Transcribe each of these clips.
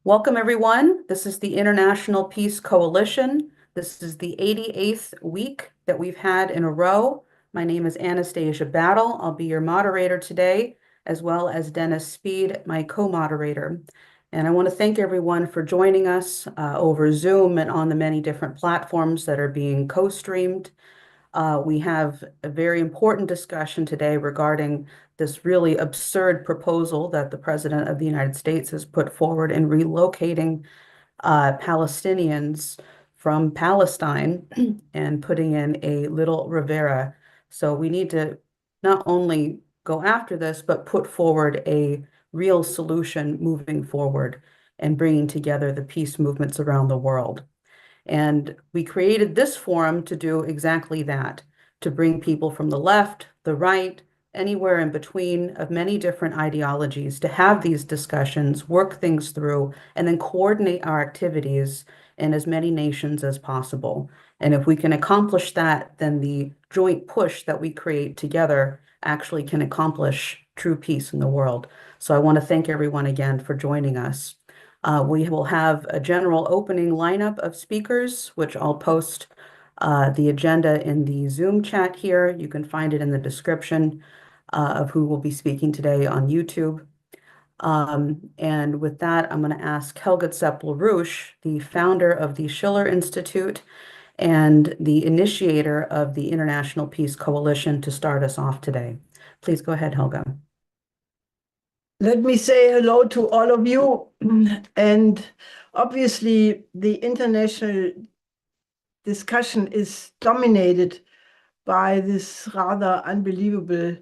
Welcome, everyone. This is the International Peace Coalition. This is the 88th week that we've had in a row. My name is Anastasia Battle. I'll be your moderator today, as well as Dennis Speed, my co-moderator. And I want to thank everyone for joining us over Zoom and on the many different platforms that are being co-streamed. We have a very important discussion today regarding this really absurd proposal that the President of the United States has put forward in relocating Palestinians from Palestine and putting in a little Rivera. So we need to not only go after this, but put forward a real solution moving forward and bringing together the peace movements around the world. And we created this forum to do exactly that, to bring people from the left, the right, anywhere in between of many different ideologies to have these discussions, work things through, and then coordinate our activities in as many nations as possible. And if we can accomplish that, then the joint push that we create together actually can accomplish true peace in the world. So I want to thank everyone again for joining us. We will have a general opening lineup of speakers, which I'll post the agenda in the Zoom chat here. You can find it in the description of who will be speaking today on YouTube. And with that, I'm going to ask Helga Zepp-LaRouche, the founder of the Schiller Institute and the initiator of the International Peace Coalition, to start us off today. Please go ahead, Helga. Let me say hello to all of you. And obviously, the international discussion is dominated by this rather unbelievable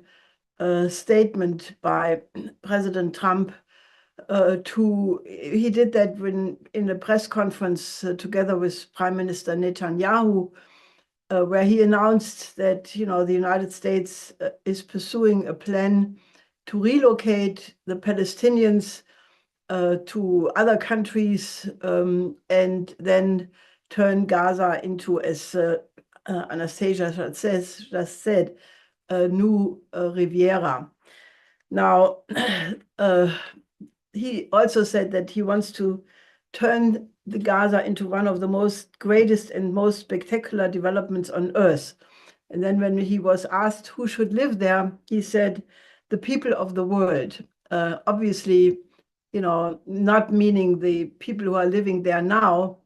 statement by President Trump. He did that when in a press conference together with Prime Minister Netanyahu, where he announced that the United States is pursuing a plan to relocate the Palestinians to other countries and then turn Gaza into, as Anastasia just said, a new Riviera. Now, he also said that he wants to turn the Gaza into one of the greatest and most spectacular developments on earth. And then when he was asked who should live there, he said, the people of the world. Obviously, not meaning the people who are living there now,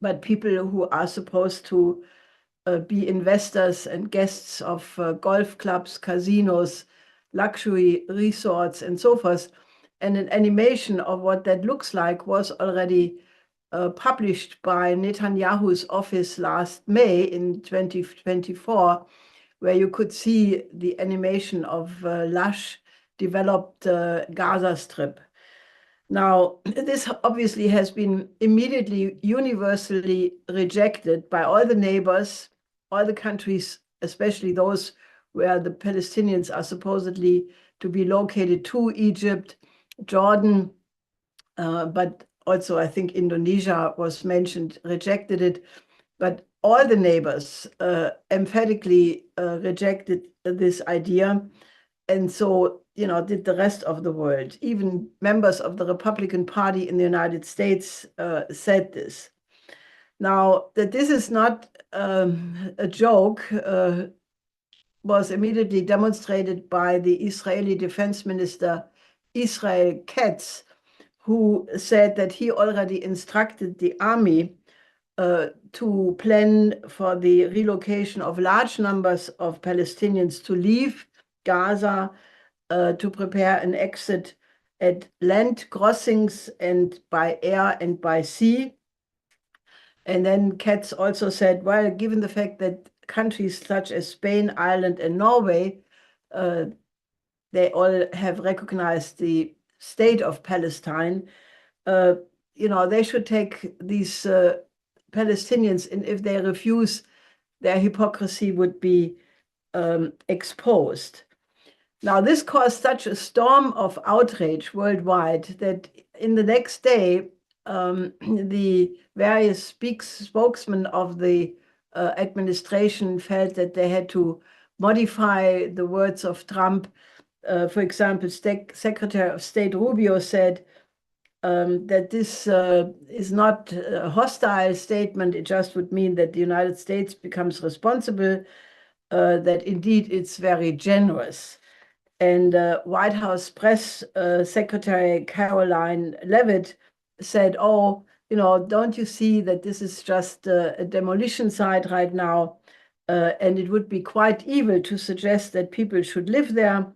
but people who are supposed to be investors and guests of golf clubs, casinos, luxury resorts, and so forth. And an animation of what that looks like was already published by Netanyahu's office last May in 2024, where you could see the animation of lush, developed Gaza Strip. Now, this obviously has been immediately universally rejected by all the neighbors, all the countries, especially those where the Palestinians are supposedly to be located, to Egypt, Jordan, but also I think Indonesia was mentioned, rejected it. But all the neighbors emphatically rejected this idea. And so, did the rest of the world. Even members of the Republican Party in the United States said this. Now, that this is not a joke was immediately demonstrated by the Israeli Defense Minister, Israel Katz, who said that he already instructed the army to plan for the relocation of large numbers of Palestinians to leave Gaza, to prepare an exit at land crossings and by air and by sea. And then Katz also said, well, given the fact that countries such as Spain, Ireland, and Norway, they all have recognized the state of Palestine, they should take these Palestinians, and if they refuse, their hypocrisy would be exposed. Now, this caused such a storm of outrage worldwide that in the next day, the various spokesmen of the administration felt that they had to modify the words of Trump. For example, Secretary of State Rubio said, that this is not a hostile statement. It just would mean that the United States becomes responsible, that indeed it's very generous. And White House press secretary Caroline Leavitt said, oh, don't you see that this is just a demolition site right now? And it would be quite evil to suggest that people should live there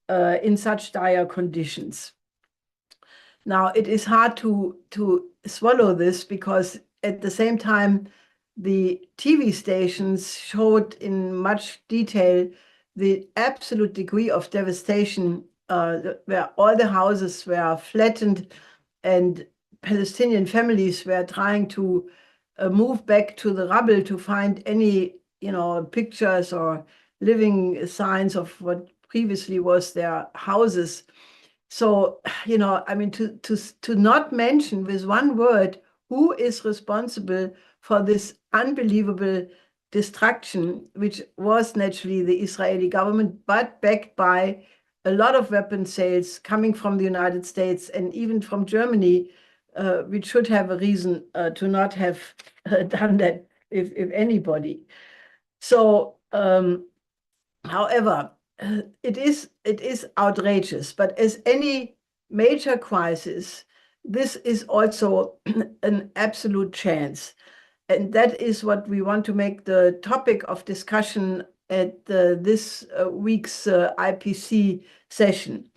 in such dire conditions. Now, it is hard to swallow this, because at the same time, the TV stations showed in much detail the absolute degree of devastation, where all the houses were flattened and Palestinian families were trying to move back to the rubble to find any, pictures or living signs of what previously was their houses. So, I mean, to not mention with one word who is responsible for this unbelievable destruction, which was naturally the Israeli government, but backed by a lot of weapon sales coming from the United States and even from Germany, which should have a reason to not have done that, if anybody. So, however, it is outrageous, but as any major crisis, this is also an absolute chance. And that is what we want to make the topic of discussion at this week's IPC session.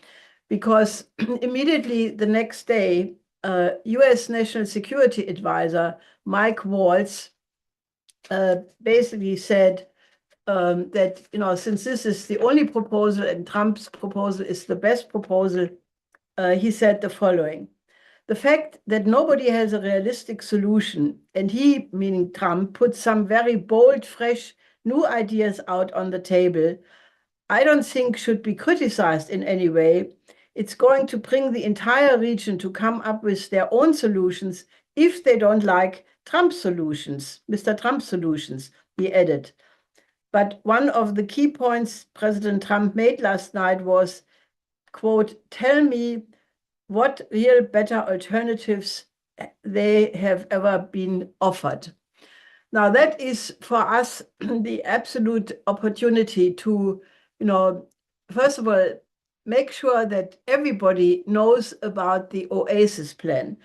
Because immediately the next day, US National Security Advisor Mike Waltz basically said that, since this is the only proposal and Trump's proposal is the best proposal, he said the following: the fact that nobody has a realistic solution, and he, meaning Trump, put some very bold, fresh, new ideas out on the table, I don't think should be criticized in any way. It's going to bring the entire region to come up with their own solutions if they don't like Trump's solutions, Mr. Trump's solutions, he added. But one of the key points President Trump made last night was, quote, tell me what real better alternatives they have ever been offered. Now, that is for us the absolute opportunity to, first of all, make sure that everybody knows about the Oasis plan.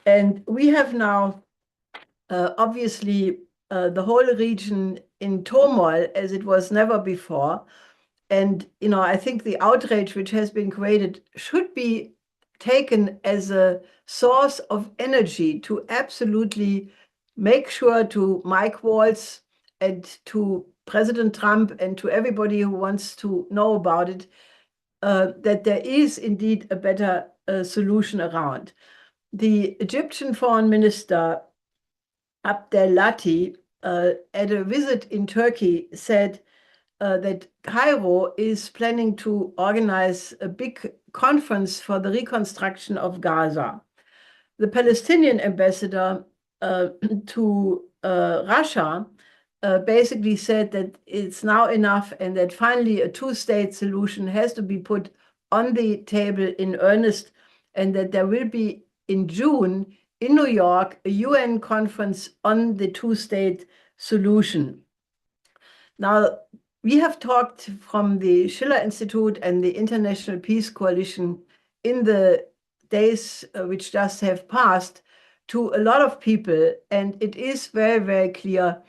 And we have now, obviously, the whole region in turmoil as it was never before. And, I think the outrage which has been created should be taken as a source of energy to absolutely make sure to Mike Waltz and to President Trump and to everybody who wants to know about it, that there is indeed a better solution around. The Egyptian Foreign Minister Abdel Lati, at a visit in Turkey, said that Cairo is planning to organize a big conference for the reconstruction of Gaza. The Palestinian ambassador to Russia basically said that it's now enough and that finally a two-state solution has to be put on the table in earnest, and that there will be in June in New York a UN conference on the two-state solution. Now, we have talked from the Schiller Institute and the International Peace Coalition in the days which just have passed to a lot of people, and it is very, very clear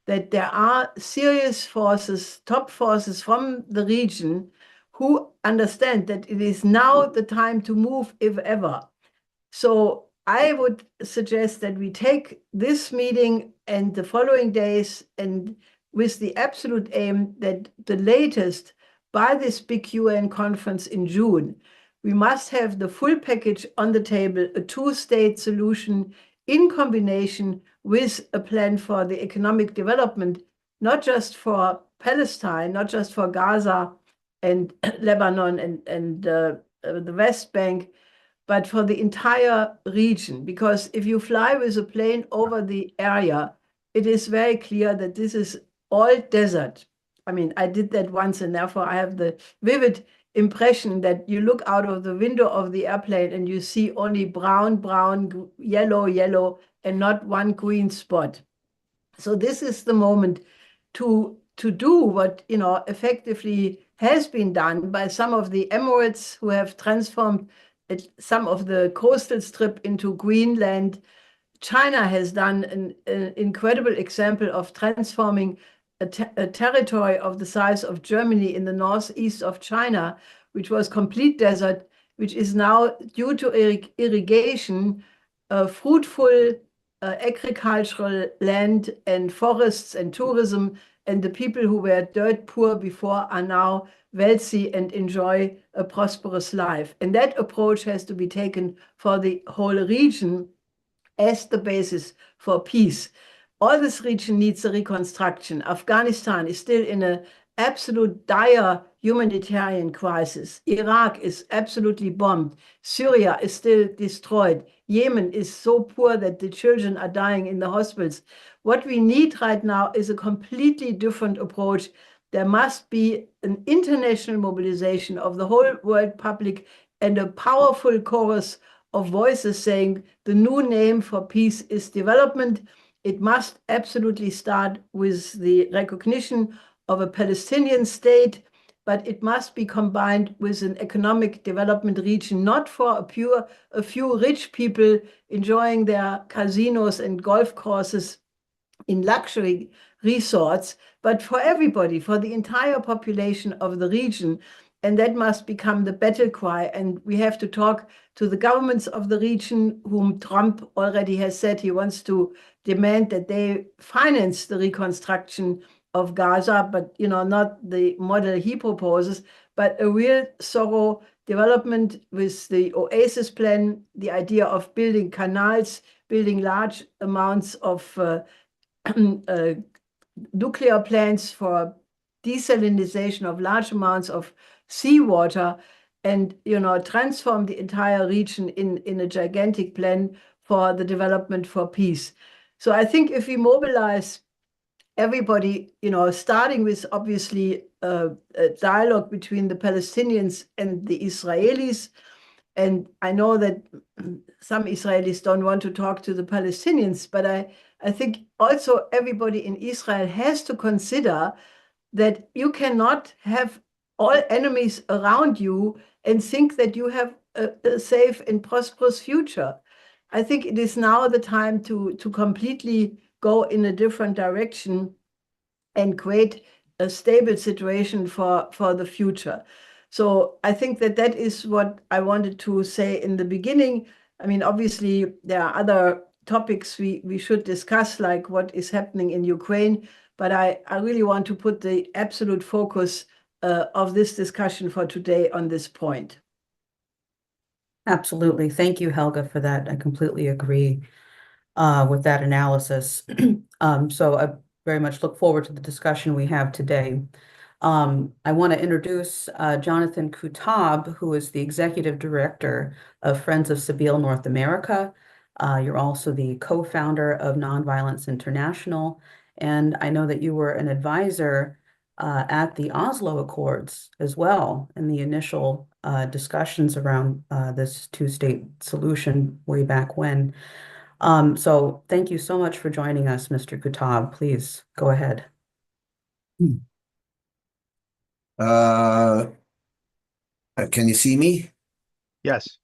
that there are serious forces, top forces from the region, who understand that it is now the time to move, if ever. So I would suggest that we take this meeting and the following days, and with the absolute aim that the latest, by this big UN conference in June, we must have the full package on the table, a two-state solution in combination with a plan for the economic development, not just for Palestine, not just for Gaza and Lebanon and the West Bank, but for the entire region. Because if you fly with a plane over the area, it is very clear that this is all desert. I mean, I did that once, and therefore I have the vivid impression that you look out of the window of the airplane and you see only brown, brown, yellow, yellow, and not one green spot. So this is the moment to do what, effectively has been done by some of the Emirates who have transformed some of the coastal strip into Greenland. China has done an incredible example of transforming a territory of the size of Germany in the northeast of China, which was complete desert, which is now, due to irrigation, fruitful agricultural land and forests and tourism, and the people who were dirt poor before are now wealthy and enjoy a prosperous life. And that approach has to be taken for the whole region as the basis for peace. All this region needs a reconstruction. Afghanistan is still in an absolute dire humanitarian crisis. Iraq is absolutely bombed. Syria is still destroyed. Yemen is so poor that the children are dying in the hospitals. What we need right now is a completely different approach. There must be an international mobilization of the whole world public and a powerful chorus of voices saying the new name for peace is development. It must absolutely start with the recognition of a Palestinian state, but it must be combined with an economic development region, not for a few rich people enjoying their casinos and golf courses in luxury resorts, but for everybody, for the entire population of the region. And that must become the battle cry. And we have to talk to the governments of the region, whom Trump already has said he wants to demand that they finance the reconstruction of Gaza, but not the model he proposes, but a real thorough development with the Oasis plan, the idea of building canals, building large amounts of nuclear plants for desalination of large amounts of seawater, and transform the entire region in a gigantic plan for the development for peace. So I think if we mobilize everybody, starting with obviously a dialogue between the Palestinians and the Israelis, and I know that some Israelis don't want to talk to the Palestinians, but I think also everybody in Israel has to consider that you cannot have all enemies around you and think that you have a safe and prosperous future. I think it is now the time to completely go in a different direction and create a stable situation for the future. So I think that is what I wanted to say in the beginning. I mean, obviously, there are other topics we should discuss, like what is happening in Ukraine, but I really want to put the absolute focus of this discussion for today on this point. Absolutely. Thank you, Helga, for that. I completely agree with that analysis. So I very much look forward to the discussion we have today. I want to introduce Jonathon Kuttab, who is the Executive Director of Friends of Sabeel North America. You're also the co-founder of Nonviolence International, and I know that you were an advisor at the Oslo Accords as well in the initial discussions around this two-state solution way back when. So thank you so much for joining us, Mr. Kuttab. Please go ahead. Can you see me? Yes.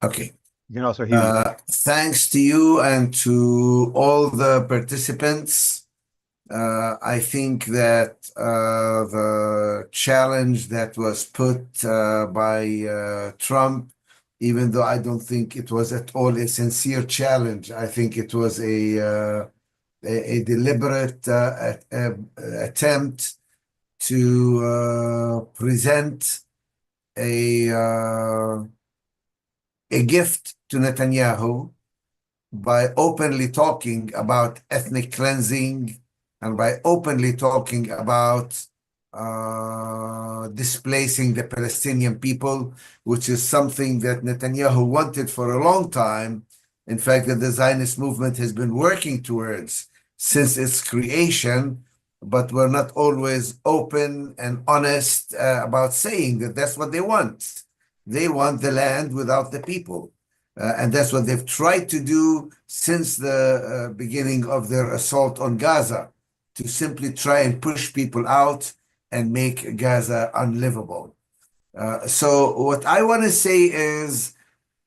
Okay. You can also hear me. Thanks to you and to all the participants. I think that the challenge that was put by Trump, even though I don't think it was at all a sincere challenge, I think it was a deliberate attempt to present a gift to Netanyahu by openly talking about ethnic cleansing and by openly talking about displacing the Palestinian people, which is something that Netanyahu wanted for a long time. In fact, the Zionist movement has been working towards since its creation. but we're not always open and honest about saying that that's what they want. They want the land without the people. And that's what they've tried to do since the beginning of their assault on Gaza, to simply try and push people out and make Gaza unlivable. So what I want to say is,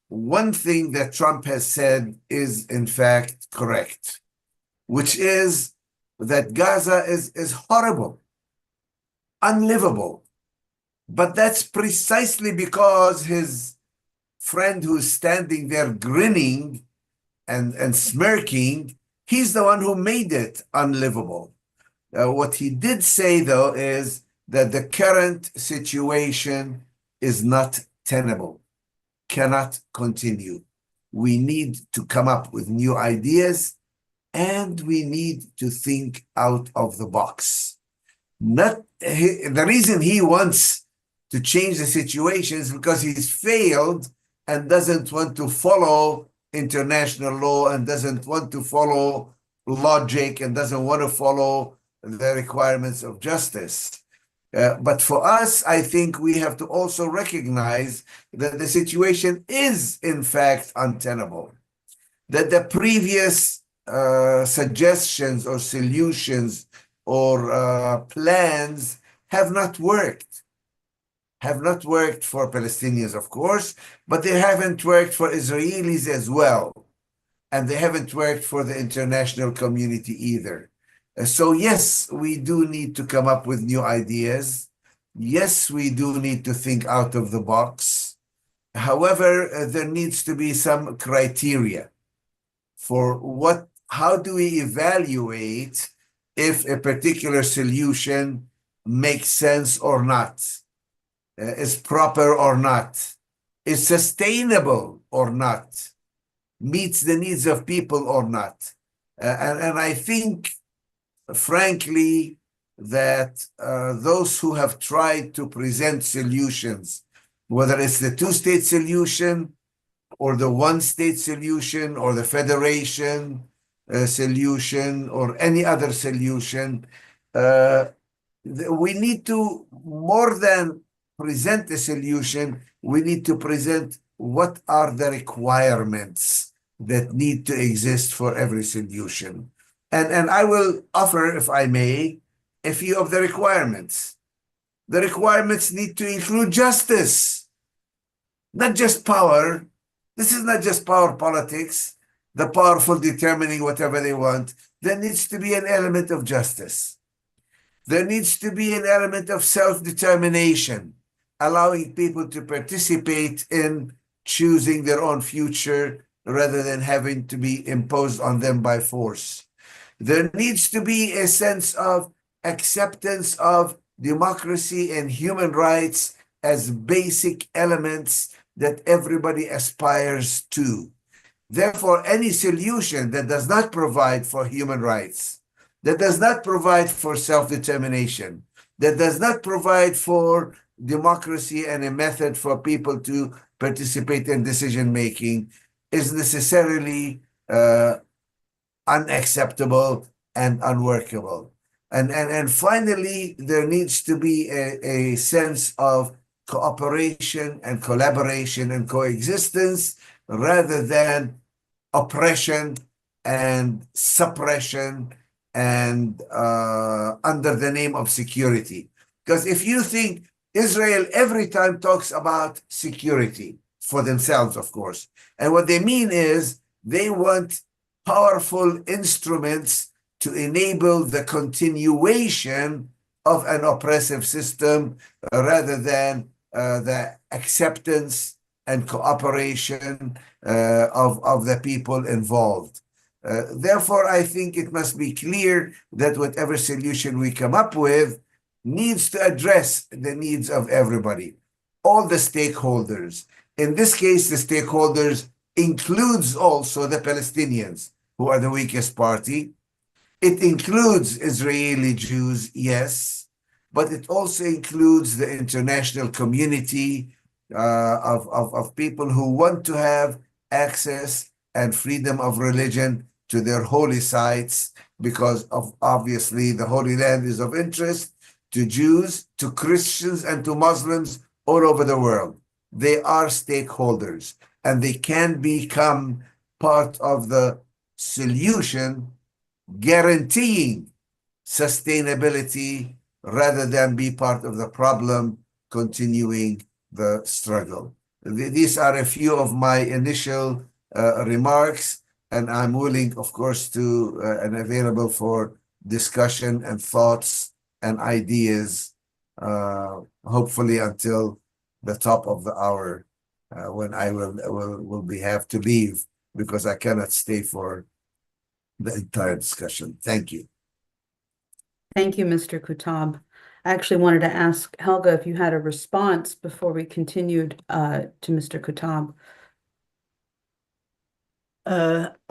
one thing that Trump has said is in fact correct, which is that Gaza is horrible, unlivable. But that's precisely because his friend who's standing there grinning and smirking, he's the one who made it unlivable. What he did say, though, is that the current situation is not tenable, cannot continue. We need to come up with new ideas, and we need to think out of the box. The reason he wants to change the situation is because he's failed and doesn't want to follow international law and doesn't want to follow logic and doesn't want to follow the requirements of justice. But for us, I think we have to also recognize that the situation is, in fact, untenable. That the previous suggestions or solutions or plans have not worked. Have not worked for Palestinians, of course, but they haven't worked for Israelis as well. And they haven't worked for the international community either. So yes, we do need to come up with new ideas. Yes, we do need to think out of the box. However, there needs to be some criteria for how do we evaluate if a particular solution makes sense or not, is proper or not, is sustainable or not, meets the needs of people or not. And I think, frankly, that those who have tried to present solutions, whether it's the two-state solution or the one-state solution or the federation solution or any other solution, we need to, more than present a solution, we need to present what are the requirements that need to exist for every solution. And I will offer, if I may, a few of the requirements. The requirements need to include justice, not just power. This is not just power politics, the powerful determining whatever they want. There needs to be an element of justice. There needs to be an element of self-determination, allowing people to participate in choosing their own future rather than having to be imposed on them by force. There needs to be a sense of acceptance of democracy and human rights as basic elements that everybody aspires to. Therefore, any solution that does not provide for human rights, that does not provide for self-determination, that does not provide for democracy and a method for people to participate in decision-making is necessarily unacceptable and unworkable. And finally, there needs to be a sense of cooperation and collaboration and coexistence rather than oppression and suppression and under the name of security. Because if you think Israel every time talks about security for themselves, of course, and what they mean is they want powerful instruments to enable the continuation of an oppressive system rather than the acceptance and cooperation of the people involved. Therefore, I think it must be clear that whatever solution we come up with needs to address the needs of everybody, all the stakeholders. In this case, the stakeholders includes also the Palestinians, who are the weakest party. It includes Israeli Jews, yes, but it also includes the international community of people who want to have access and freedom of religion to their holy sites, because of obviously the Holy Land is of interest to Jews, to Christians, and to Muslims all over the world. They are stakeholders, and they can become part of the solution, guaranteeing sustainability rather than be part of the problem, continuing the struggle. These are a few of my initial remarks, and I'm willing, of course, to and available for discussion and thoughts and ideas, hopefully until the top of the hour, when I will have to leave, because I cannot stay for the entire discussion. Thank you. Thank you, Mr. Kuttab. I actually wanted to ask Helga if you had a response before we continued to Mr. Kuttab.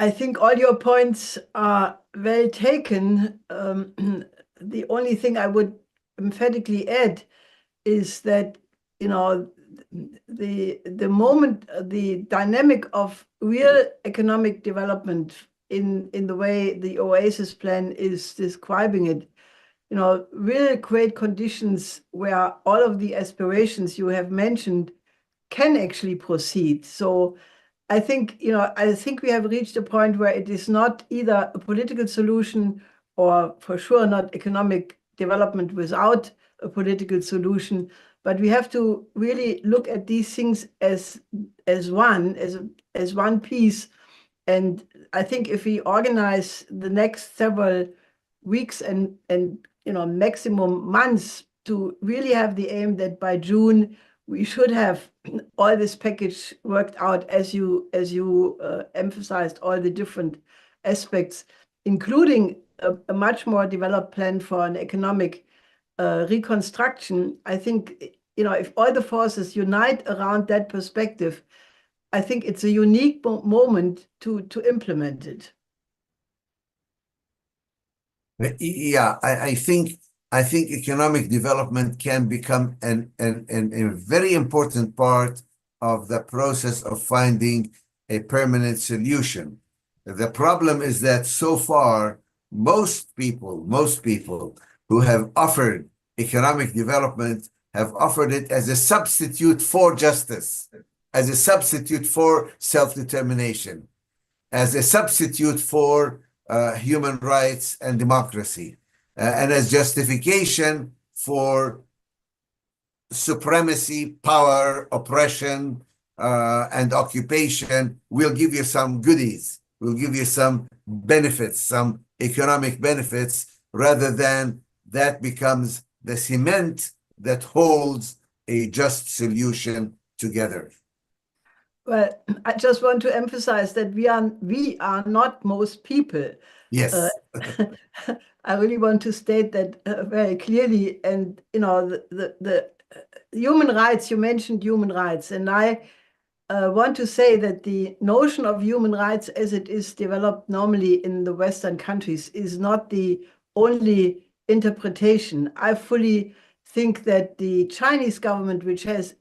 I think all your points are well taken. The only thing I would emphatically add is that, you know, the moment, the dynamic of real economic development in the way the Oasis plan is describing it, you know, will create conditions where all of the aspirations you have mentioned can actually proceed. So I think, you know, I think we have reached a point where it is not either a political solution or for sure not economic development without a political solution, but we have to really look at these things as one piece. And I think if we organize the next several weeks and you know, maximum months to really have the aim that by June we should have all this package worked out, as you emphasized all the different aspects, including a much more developed plan for an economic reconstruction. I think, you know, if all the forces unite around that perspective, I think it's a unique moment to implement it. Yeah, I think economic development can become a very important part of the process of finding a permanent solution. The problem is that so far, most people who have offered economic development have offered it as a substitute for justice, as a substitute for self-determination, as a substitute for human rights and democracy, and as justification for supremacy, power, oppression, and occupation. We'll give you some goodies. We'll give you some benefits, some economic benefits, rather than that becomes the cement that holds a just solution together. Well, I just want to emphasize that we are not most people. Yes. I really want to state that very clearly. And, you know, the human rights, you mentioned human rights, and I want to say that the notion of human rights as it is developed normally in the Western countries is not the only interpretation. I fully think that the Chinese government, which has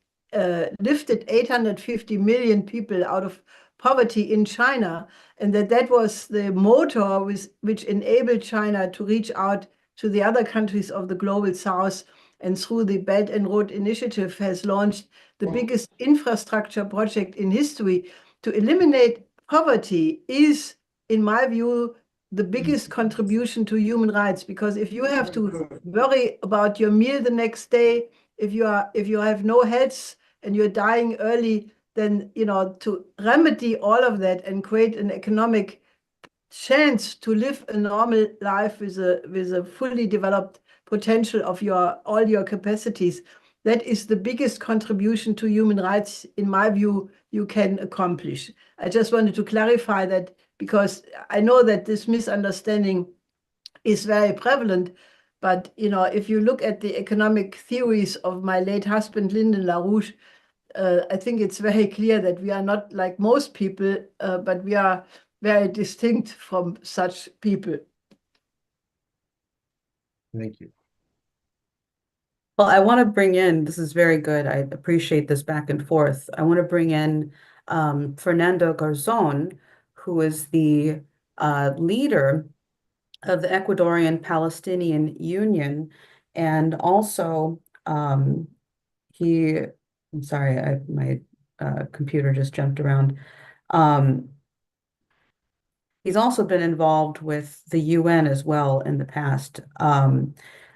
lifted 850 million people out of poverty in China, and that was the motor which enabled China to reach out to the other countries of the global south, and through the Belt and Road Initiative has launched the biggest infrastructure project in history to eliminate poverty, is, in my view, the biggest contribution to human rights. Because if you have to worry about your meal the next day, if you have no health and you're dying early, then, you know, to remedy all of that and create an economic chance to live a normal life with a fully developed potential of all your capacities, that is the biggest contribution to human rights, in my view, you can accomplish. I just wanted to clarify that, because I know that this misunderstanding is very prevalent. But, you know, if you look at the economic theories of my late husband, Lyndon LaRouche, I think it's very clear that we are not like most people, but we are very distinct from such people. Thank you. Well, I want to bring in, this is very good. I appreciate this back and forth. I want to bring in Fernando Garzon, who is the leader of the Ecuadorian Palestinian Union, and also I'm sorry, my computer just jumped around. He's also been involved with the UN as well in the past. I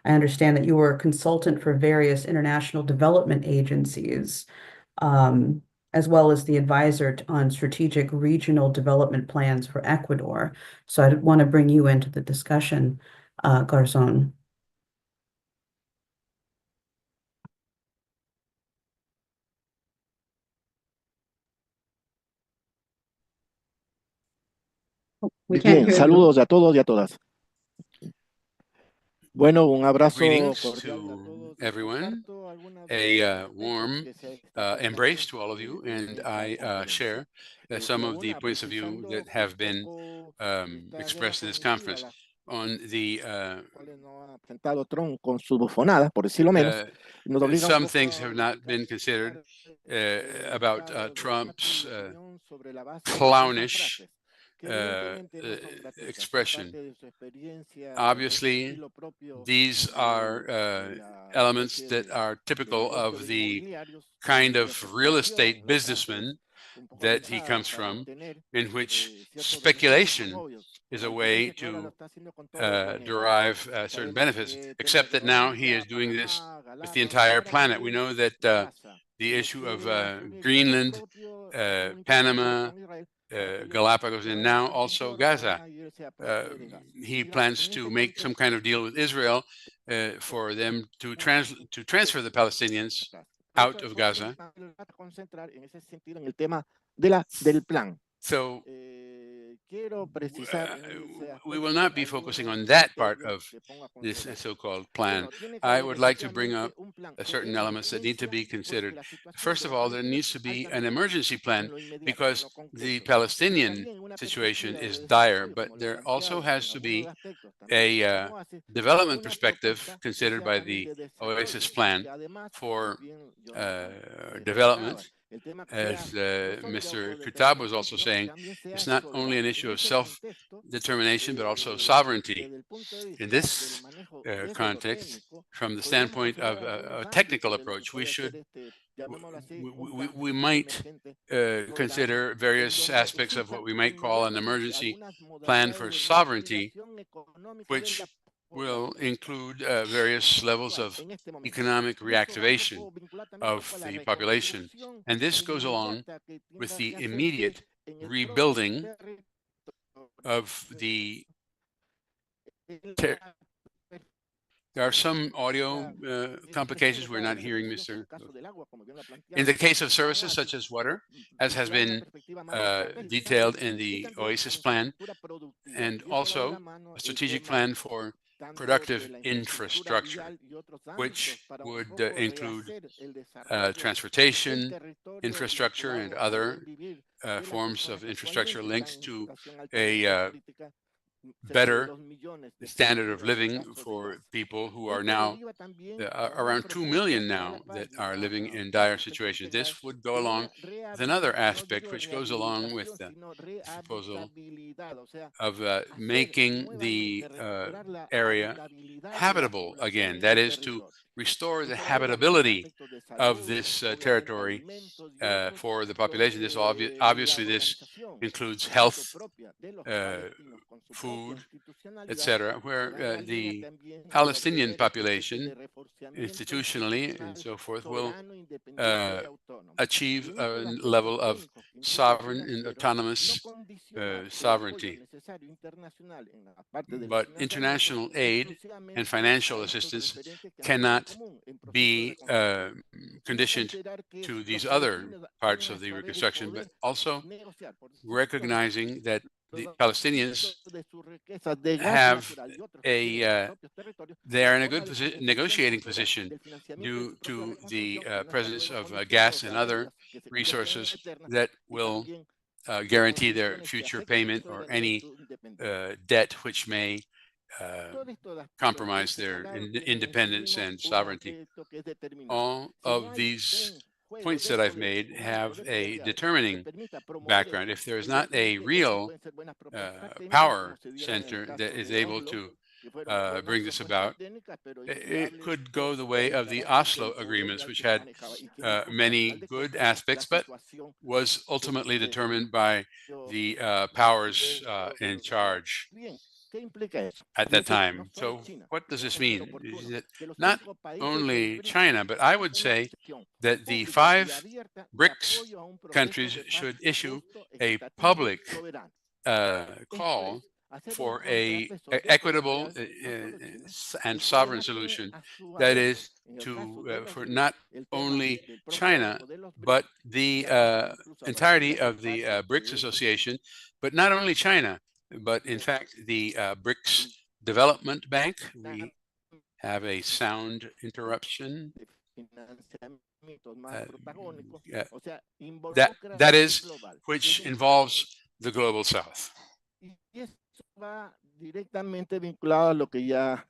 understand that you were a consultant for various international development agencies, as well as the advisor on strategic regional development plans for Ecuador. So I want to bring you into the discussion, Garzon. We can't Bien, hear you. saludos a todos y a todas. Bueno, un abrazo Greetings cordial a to todos. everyone, Comparto algunas a de los aspectos warm que se destacan embrace en to all of you, and esta I conferencia. share some of the points of view that have been expressed in this conference on the No ha presentado Trump con su bufonada, por decirlo menos. Nos obliga un some poco things a have not been considered about Trump's sobre la base de clownish esas frases, que evidentemente no son gratuitas, expression. parte de su experiencia, Obviously, estilo propio these are elements that are typical of the kind of real estate businessman that he comes from, in which speculation is a way to derive certain benefits, except that now he is doing this with the entire planet. We know that the issue of Greenland, Panama, Galapagos, and now also Gaza. He plans to make some kind of deal with Israel for them to transfer the Palestinians out of Gaza. So we will not be focusing on that part of this so-called plan. I would like to bring up certain elements that need to be considered. First of all, there needs to be an emergency plan because the Palestinian situation is dire, but there also has to be a development perspective considered by the Oasis plan for development. As Mr. Kuttab was also saying, it's not only an issue of self-determination, but also sovereignty. In this context, from the standpoint of a technical approach, we might consider various aspects of what we might call an emergency plan for sovereignty, which will include various levels of economic reactivation of the population. And this goes along with the immediate rebuilding of the there are some audio complications. We're not hearing Mr. In the case of services such as water, as has been detailed in the Oasis plan, and also a strategic plan for productive infrastructure, which would include transportation, infrastructure, and other forms of infrastructure linked to a better standard of living for people who are now around 2 million now that are living in dire situations. This would go along with another aspect which goes along with the proposal of making the area habitable again. That is to restore the habitability of this territory for the population. This obviously this includes health, food, etc., where the Palestinian population, institutionally and so forth, will achieve a level of sovereign and autonomous sovereignty. But international aid and financial assistance cannot be conditioned to these other parts of the reconstruction, but also recognizing that the Palestinians have they are in a good negotiating position due to the presence of gas and other resources that will guarantee their future payment or any debt which may compromise their independence and sovereignty. All of these points that I've made have a determining background. If there is not a real power center that is able to bring this about, it could go the way of the Oslo agreements, which had many good aspects, but was ultimately determined by the powers in charge at that time. So what does this mean? Is that not only China, but I would say that the 5 BRICS countries should issue a public call for a equitable and sovereign solution, that is for not only China, but the entirety of the BRICS Association, but not only China, but in fact the BRICS Development Bank. We have a sound interruption. That is, which involves the global South.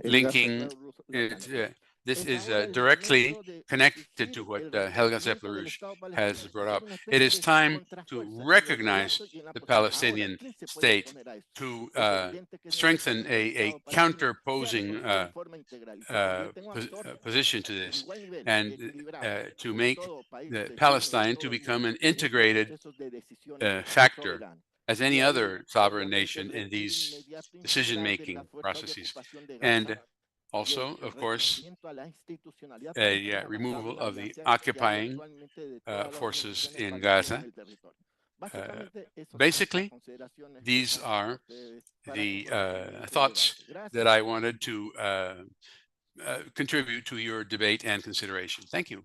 Linking it, this is directly connected to what Helga Zepp-LaRouche has brought up. It is time to recognize the Palestinian state, to strengthen a counterposing position to this, and to make Palestine to become an integrated factor as any other sovereign nation in these decision-making processes. And also, of course, a removal of the occupying forces in Gaza. Basically, these are the thoughts that I wanted to contribute to your debate and consideration. Thank you.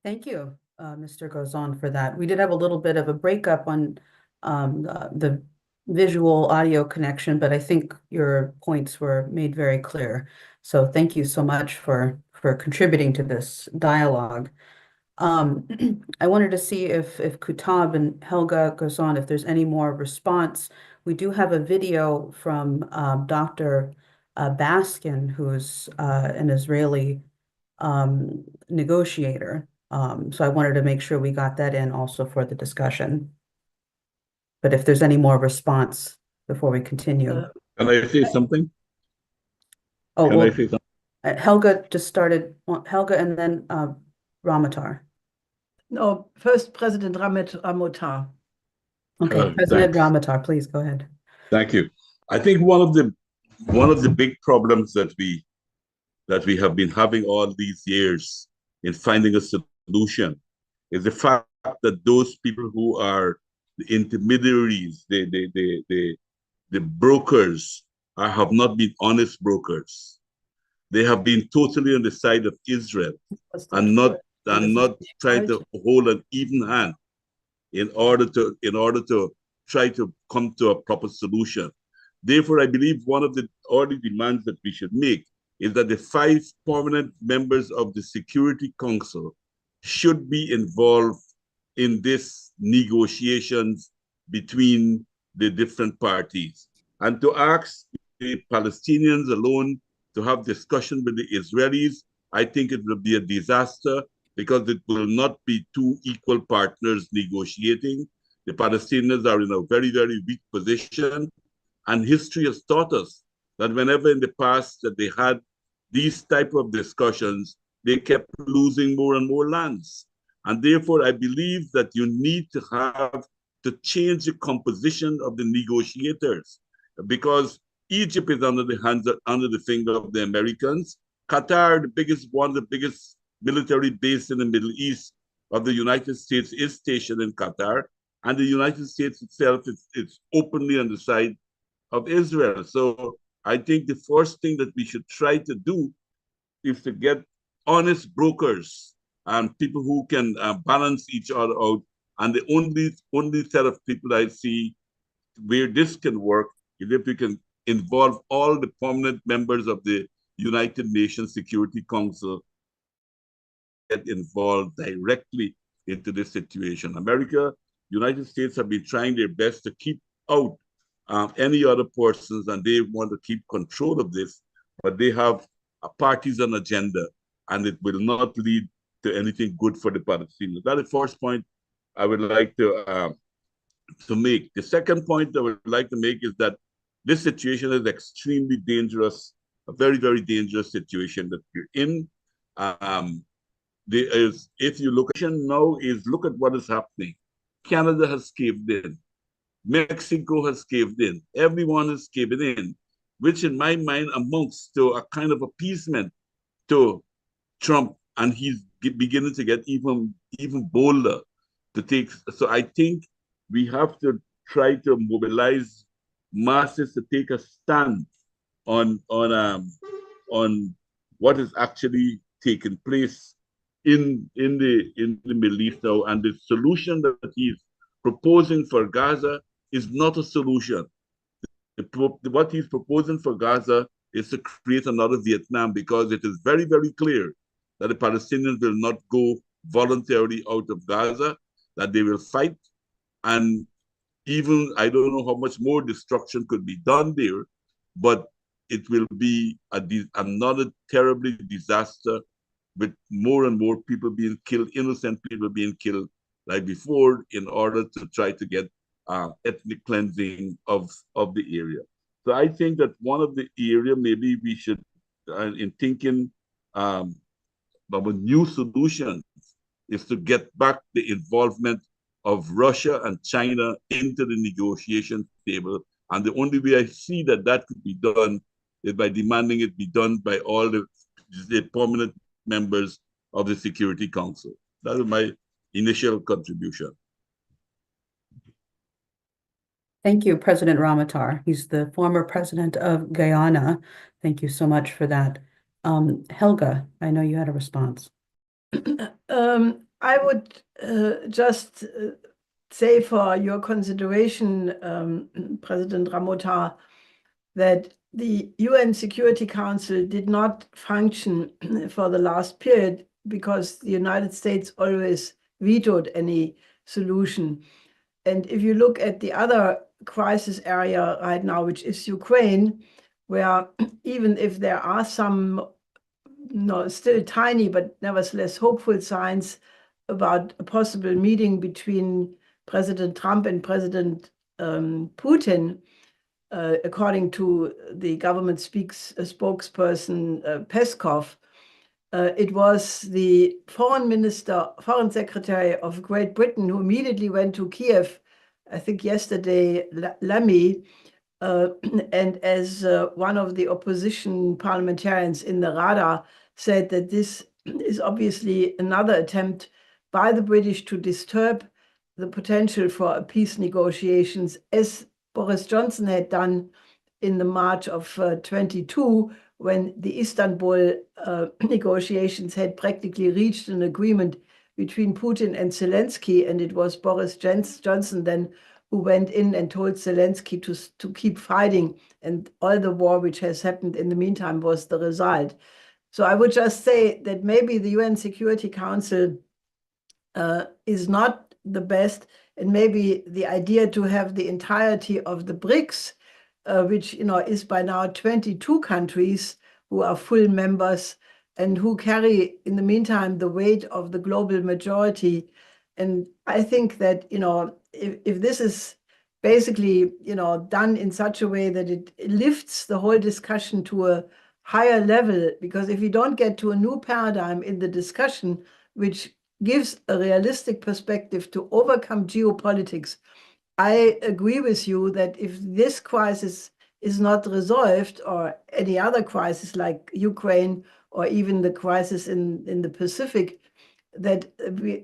Thank you, Mr. Garzon, for that. We did have a little bit of a breakup on the visual audio connection, but I think your points were made very clear. So thank you so much for contributing to this dialogue. I wanted to see if Kuttab and Helga Garzon, if there's any more response. We do have a video from Dr. Baskin, who's an Israeli negotiator. So I wanted to make sure we got that in also for the discussion. But if there's any more response before we continue. Can I say something? Oh, Can well, I say something? Helga just started, Helga and then Ramotar. No, first President Ramotar. Okay, President Thanks. Ramotar, please go ahead. Thank you. I think one of the big problems that we have been having all these years in finding a solution is the fact that those people who are the intermediaries, the brokers, have not been honest brokers. They have been totally on the side of Israel and not trying to hold an even hand in order to try to come to a proper solution. Therefore, I believe one of the early demands that we should make is that the 5 permanent members of the Security Council should be involved in this negotiations between the different parties, and to ask the Palestinians alone to have discussion with the Israelis, I think it will be a disaster, because it will not be 2 equal partners negotiating. The Palestinians are in a very, very weak position, and history has taught us that whenever in the past that they had these type of discussions, they kept losing more and more lands. And therefore, I believe that you need to have to change the composition of the negotiators, because Egypt is under the finger of the Americans. Qatar, one of the biggest military base in the Middle East of the United States, is stationed in Qatar, and the United States itself is openly on the side of Israel. So I think the first thing that we should try to do is to get honest brokers and people who can balance each other out. And the only set of people I see where this can work is if we can involve all the permanent members of the United Nations Security Council, get involved directly into this situation. America, United States have been trying their best to keep out any other persons, and they want to keep control of this, but they have a partisan agenda, and it will not lead anything good for the Palestinians. That's the first point I would like to make. The second point I would like to make is that this situation is extremely dangerous, a very, very dangerous situation that you're in. If you look now, look at what is happening. Canada has caved in. Mexico has caved in. Everyone is caving in, which in my mind amounts to a kind of appeasement to Trump, and he's beginning to get even bolder to take. So I think we have to try to mobilize masses to take a stand on what is actually taking place in the Middle East now, and the solution that he's proposing for Gaza is not a solution. What he's proposing for Gaza is to create another Vietnam, because it is very, very clear that the Palestinians will not go voluntarily out of Gaza, that they will fight, and even I don't know how much more destruction could be done there, but it will be another terribly disaster, with more and more people being killed, innocent people being killed like before, in order to try to get ethnic cleansing of the area. So I think that one of the area maybe we should, in thinking about new solutions, is to get back the involvement of Russia and China into the negotiation table. And the only way I see that could be done is by demanding it be done by all the permanent members of the Security Council. That is my initial contribution. Thank you, President Ramotar. He's the former president of Guyana. Thank you so much for that. Helga, I know you had a response. I would just say for your consideration, President Ramotar, that the UN Security Council did not function for the last period because the United States always vetoed any solution. And if you look at the other crisis area right now, which is Ukraine, where even if there are some still tiny but nevertheless hopeful signs about a possible meeting between President Trump and President Putin, according to the government spokesperson Peskov, it was the foreign secretary of Great Britain who immediately went to Kiev, I think yesterday, Lamy, and as one of the opposition parliamentarians in the Rada said, that this is obviously another attempt by the British to disturb the potential for peace negotiations, as Boris Johnson had done in the March of 22, when the Istanbul negotiations had practically reached an agreement between Putin and Zelensky, and it was Boris Johnson then who went in and told Zelensky to keep fighting, and all the war which has happened in the meantime was the result. So I would just say that maybe the UN Security Council is not the best, and maybe the idea to have the entirety of the BRICS, which is by now 22 countries who are full members and who carry in the meantime the weight of the global majority. And I think that if this is basically done in such a way that it lifts the whole discussion to a higher level, because if we don't get to a new paradigm in the discussion which gives a realistic perspective to overcome geopolitics, I agree with you that if this crisis is not resolved, or any other crisis like Ukraine, or even the crisis in the Pacific, that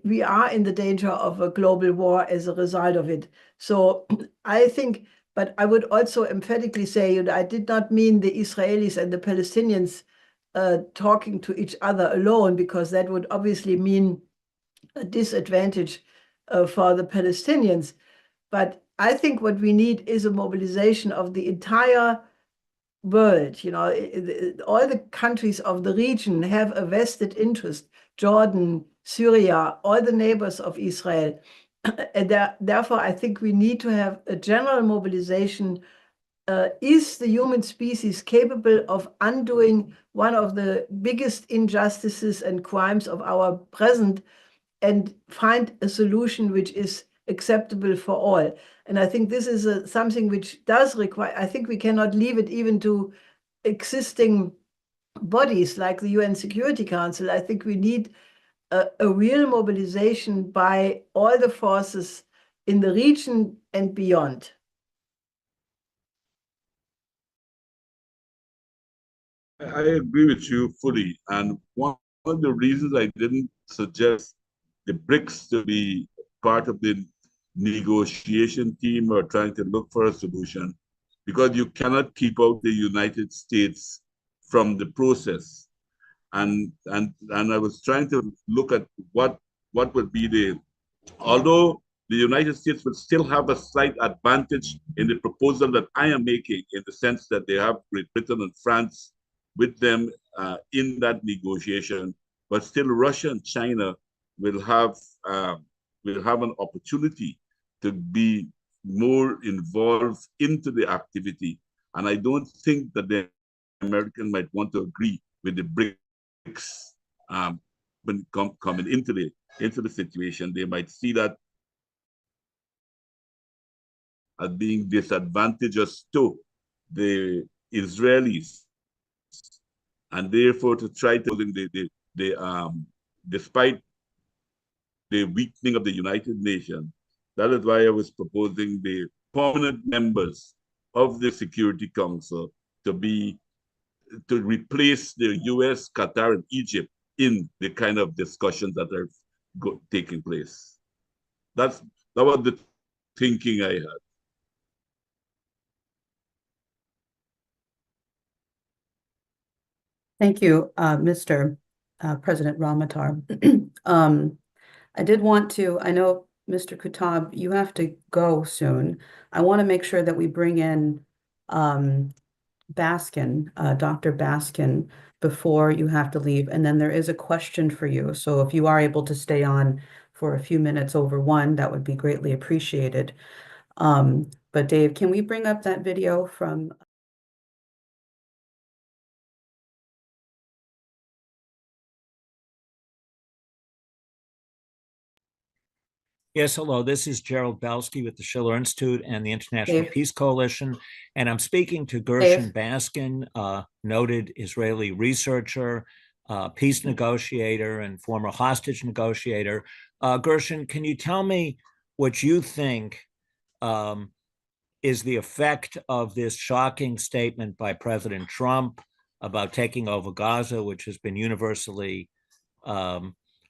we are in the danger of a global war as a result of it. So I think, but I would also emphatically say, I did not mean the Israelis and the Palestinians talking to each other alone, because that would obviously mean a disadvantage for the Palestinians. But I think what we need is a mobilization of the entire world. All the countries of the region have a vested interest. Jordan, Syria, all the neighbors of Israel. And therefore, I think we need to have a general mobilization is the human species capable of undoing one of the biggest injustices and crimes of our present and find a solution which is acceptable for all? And I think this is something which does require, I think we cannot leave it even to existing bodies like the UN Security Council. I think we need a real mobilization by all the forces in the region and beyond. I agree with you fully. And one of the reasons I didn't suggest the BRICS to be part of the negotiation team or trying to look for a solution, because you cannot keep out the United States from the process. And I was trying to look at what would be although the United States will still have a slight advantage in the proposal that I am making, in the sense that they have Great Britain and France with them in that negotiation, but still Russia and China will have an opportunity to be more involved into the activity. And I don't think that the American might want to agree with the BRICS when coming into the situation. They might see that as being disadvantageous to the Israelis, and therefore to try to despite the weakening of the United Nations. That is why I was proposing the permanent members of the Security Council to replace the US, Qatar, and Egypt in the kind of discussions that are taking place. That was the thinking I had. Thank you, Mr. President Ramotar. I did want to, I know, Mr. Kuttab, you have to go soon. I want to make sure that we bring in Baskin, Dr. Baskin, before you have to leave. And then there is a question for you. So if you are able to stay on for a few minutes over one, that would be greatly appreciated. But Dave, can we bring up that video from... Yes, hello. This is Gerald Balsky with the Schiller Institute and the International Dave. Peace Coalition. And I'm speaking to Gerson Baskin, noted Israeli researcher, peace negotiator, and former hostage negotiator. Gerson, can you tell me what you think is the effect of this shocking statement by President Trump about taking over Gaza, which has been universally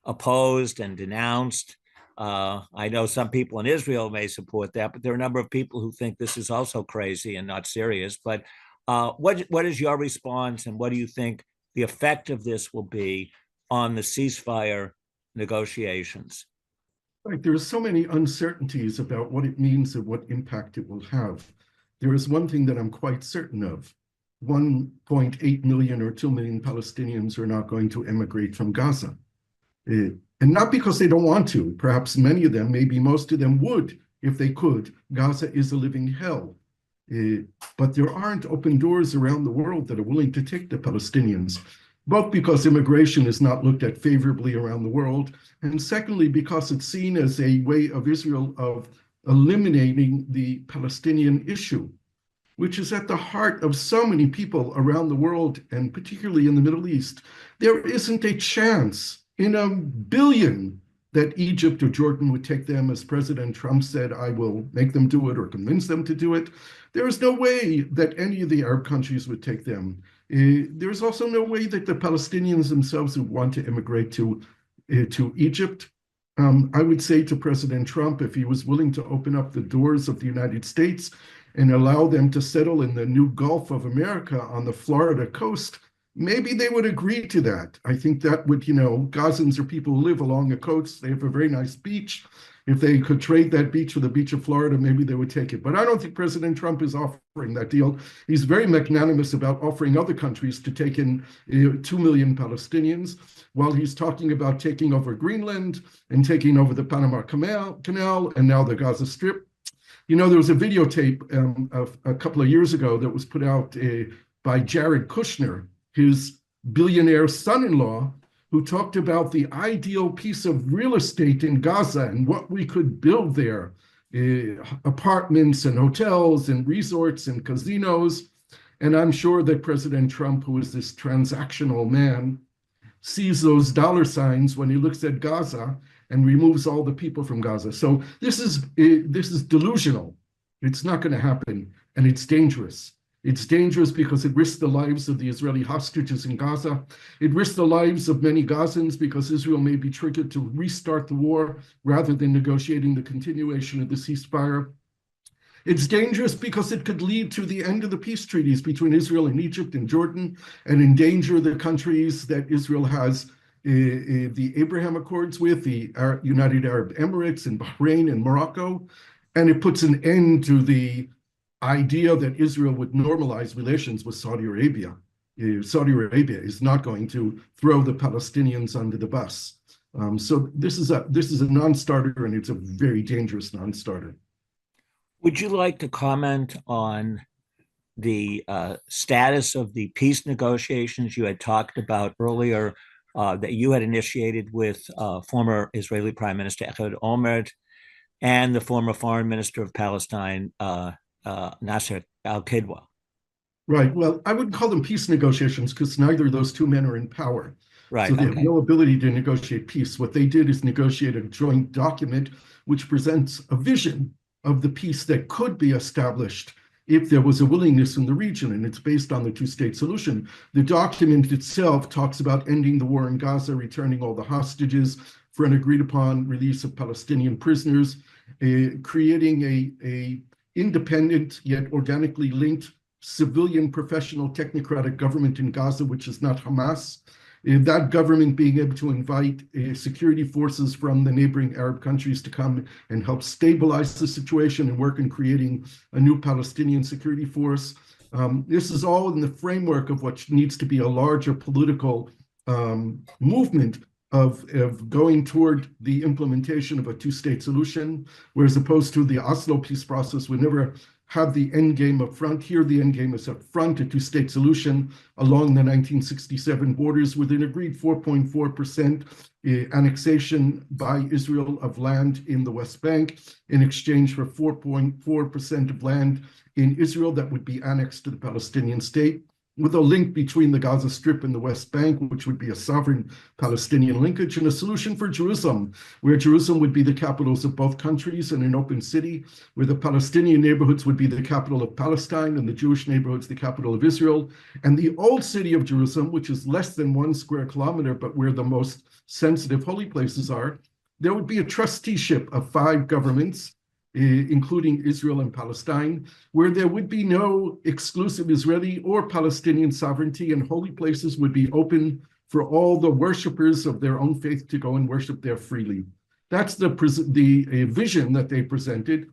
opposed and denounced? I know some people in Israel may support that, but there are a number of people who think this is also crazy and not serious. But what is your response, and what do you think the effect of this will be on the ceasefire negotiations? Right, there are so many uncertainties about what it means and what impact it will have. There is one thing that I'm quite certain of. 1.8 million or 2 million Palestinians are not going to emigrate from Gaza. And not because they don't want to. Perhaps many of them, maybe most of them would, if they could. Gaza is a living hell. But there aren't open doors around the world that are willing to take the Palestinians, both because immigration is not looked at favorably around the world, and secondly, because it's seen as a way of Israel of eliminating the Palestinian issue, which is at the heart of so many people around the world, and particularly in the Middle East. There isn't a chance in a billion that Egypt or Jordan would take them. As President Trump said, I will make them do it or convince them to do it. There is no way that any of the Arab countries would take them. There's also no way that the Palestinians themselves would want to immigrate to Egypt. I would say to President Trump, if he was willing to open up the doors of the United States and allow them to settle in the new Gulf of America on the Florida coast, maybe they would agree to that. I think that would, Gazans are people who live along the coast. They have a very nice beach. If they could trade that beach for the beach of Florida, maybe they would take it. But I don't think President Trump is offering that deal. He's very magnanimous about offering other countries to take in 2 million Palestinians, while he's talking about taking over Greenland and taking over the Panama Canal and now the Gaza Strip. You know, there was a videotape of a couple of years ago that was put out by Jared Kushner, his billionaire son-in-law, who talked about the ideal piece of real estate in Gaza and what we could build there, apartments and hotels and resorts and casinos. And I'm sure that President Trump, who is this transactional man, sees those dollar signs when he looks at Gaza and removes all the people from Gaza. So this is delusional. It's not going to happen, and it's dangerous. It's dangerous because it risks the lives of the Israeli hostages in Gaza. It risks the lives of many Gazans because Israel may be triggered to restart the war rather than negotiating the continuation of the ceasefire. It's dangerous because it could lead to the end of the peace treaties between Israel and Egypt and Jordan and endanger the countries that Israel has the Abraham Accords with, the United Arab Emirates and Bahrain and Morocco. And it puts an end to the idea that Israel would normalize relations with Saudi Arabia. Saudi Arabia is not going to throw the Palestinians under the bus. So this is a non-starter, and it's a very dangerous non-starter. Would you like to comment on the status of the peace negotiations you had talked about earlier that you had initiated with former Israeli Prime Minister Ehud Olmert and the former Foreign Minister of Palestine, Nasser al-Kidwa? Right. Well, I wouldn't call them peace negotiations because neither of those two men are in power. Right. So they have no ability to negotiate peace. What they did is negotiate a joint document which presents a vision of the peace that could be established if there was a willingness in the region, and it's based on the two-state solution. The document itself talks about ending the war in Gaza, returning all the hostages for an agreed-upon release of Palestinian prisoners, creating a independent yet organically linked civilian professional technocratic government in Gaza, which is not Hamas. That government being able to invite security forces from the neighboring Arab countries to come and help stabilize the situation and work in creating a new Palestinian security force. This is all in the framework of what needs to be a larger political movement of going toward the implementation of a two-state solution, whereas opposed to the Oslo peace process would never have the end game up front. Here, the end game is up front, a two-state solution along the 1967 borders with an agreed 4.4% annexation by Israel of land in the West Bank in exchange for 4.4% of land in Israel that would be annexed to the Palestinian state, with a link between the Gaza Strip and the West Bank, which would be a sovereign Palestinian linkage, and a solution for Jerusalem, where Jerusalem would be the capitals of both countries in an open city, where the Palestinian neighborhoods would be the capital of Palestine and the Jewish neighborhoods the capital of Israel. And the old city of Jerusalem, which is less than 1 square kilometer, but where the most sensitive holy places are, there would be a trusteeship of 5 governments, including Israel and Palestine, where there would be no exclusive Israeli or Palestinian sovereignty, and holy places would be open for all the worshipers of their own faith to go and worship there freely. That's the vision that they presented.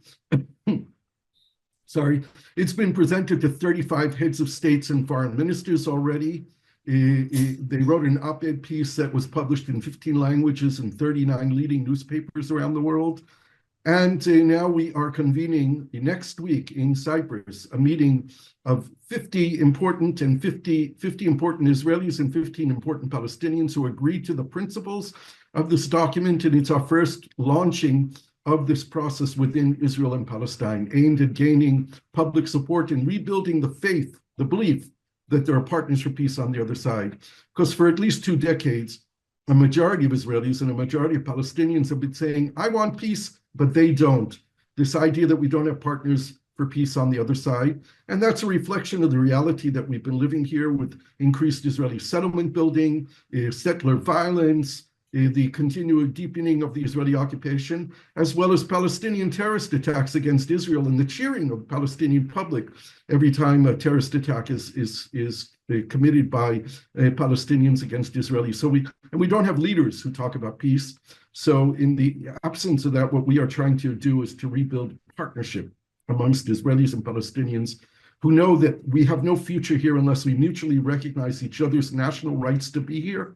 Sorry, it's been presented to 35 heads of states and foreign ministers already. They wrote an op-ed piece that was published in 15 languages and 39 leading newspapers around the world. And now we are convening next week in Cyprus a meeting of 50 important Israelis and 15 important Palestinians who agreed to the principles of this document. And it's our first launching of this process within Israel and Palestine, aimed at gaining public support and rebuilding the faith, the belief that there are partners for peace on the other side. Because for at least 2 decades, a majority of Israelis and a majority of Palestinians have been saying, I want peace, but they don't. This idea that we don't have partners for peace on the other side. And that's a reflection of the reality that we've been living here with increased Israeli settlement building, settler violence, the continued deepening of the Israeli occupation, as well as Palestinian terrorist attacks against Israel and the cheering of the Palestinian public every time a terrorist attack is committed by Palestinians against Israelis. So we don't have leaders who talk about peace. So in the absence of that, what we are trying to do is to rebuild partnership amongst Israelis and Palestinians who know that we have no future here unless we mutually recognize each other's national rights to be here,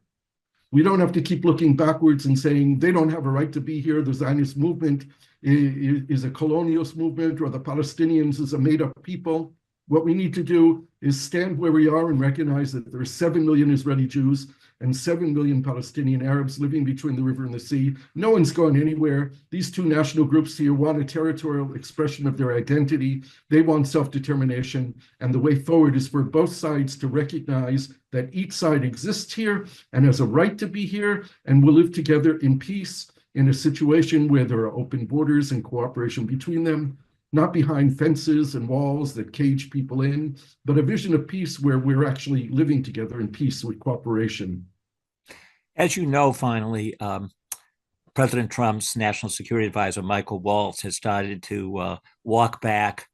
We don't have to keep looking backwards and saying they don't have a right to be here. The Zionist movement is a colonialist movement, or the Palestinians is a made-up people. What we need to do is stand where we are and recognize that there are 7 million Israeli Jews and 7 million Palestinian Arabs living between the river and the sea. No one's going anywhere. These two national groups here want a territorial expression of their identity. They want self-determination. And the way forward is for both sides to recognize that each side exists here and has a right to be here and will live together in peace in a situation where there are open borders and cooperation between them, not behind fences and walls that cage people in, but a vision of peace where we're actually living together in peace with cooperation. As you know, finally, President Trump's National Security Advisor, Michael Waltz, has started to walk back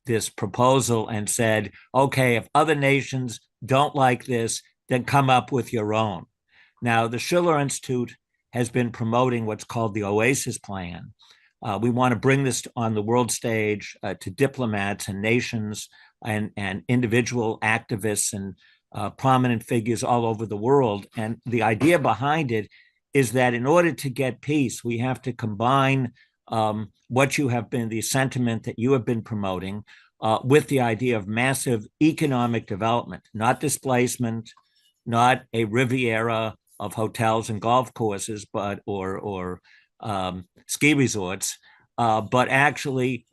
this proposal and said, okay, if other nations don't like this, then come up with your own. Now, the Schiller Institute has been promoting what's called the Oasis plan. We want to bring this on the world stage to diplomats and nations and individual activists and prominent figures all over the world. And the idea behind it is that in order to get peace, we have to combine what you have been, the sentiment that you have been promoting, with the idea of massive economic development, not displacement, not a Riviera of hotels and golf courses, but or ski resorts, but actually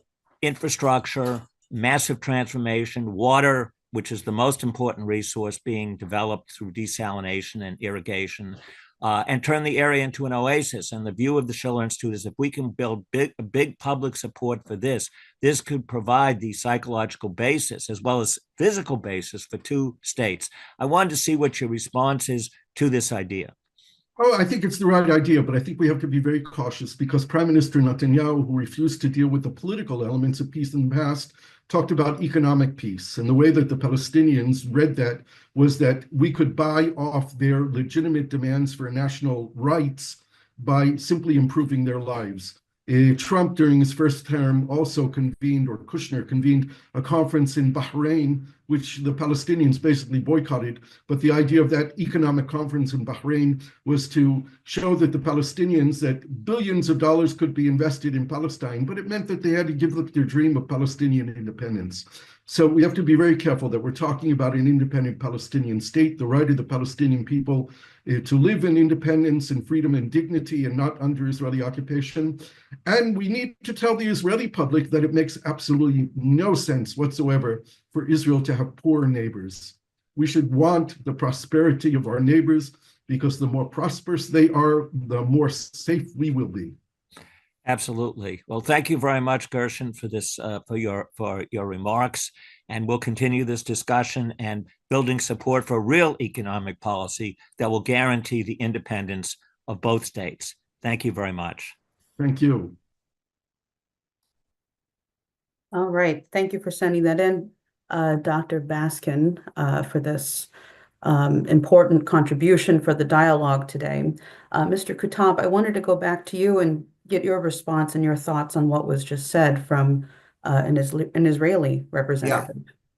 infrastructure, massive transformation, water, which is the most important resource being developed through desalination and irrigation, and turn the area into an oasis. And the view of the Schiller Institute is if we can build big public support for this, this could provide the psychological basis as well as physical basis for two states. I wanted to see what your response is to this idea. Oh, I think it's the right idea, but I think we have to be very cautious because Prime Minister Netanyahu, who refused to deal with the political elements of peace in the past, talked about economic peace. And the way that the Palestinians read that was that we could buy off their legitimate demands for national rights by simply improving their lives. Trump, during his first term, also convened, or Kushner convened, a conference in Bahrain, which the Palestinians basically boycotted. But the idea of that economic conference in Bahrain was to show that the Palestinians, that billions of dollars could be invested in Palestine, but it meant that they had to give up their dream of Palestinian independence. So we have to be very careful that we're talking about an independent Palestinian state, the right of the Palestinian people to live in independence and freedom and dignity and not under Israeli occupation. And we need to tell the Israeli public that it makes absolutely no sense whatsoever for Israel to have poor neighbors. We should want the prosperity of our neighbors because the more prosperous they are, the more safe we will be. Absolutely. Well, thank you very much, Gerson, for this, for your remarks, and we'll continue this discussion and building support for real economic policy that will guarantee the independence of both states. Thank you very much. Thank you. All right. Thank you for sending that in, Dr. Baskin, for this important contribution for the dialogue today. Mr. Kuttab, I wanted to go back to you and get your response and your thoughts on what was just said from an Israeli representative.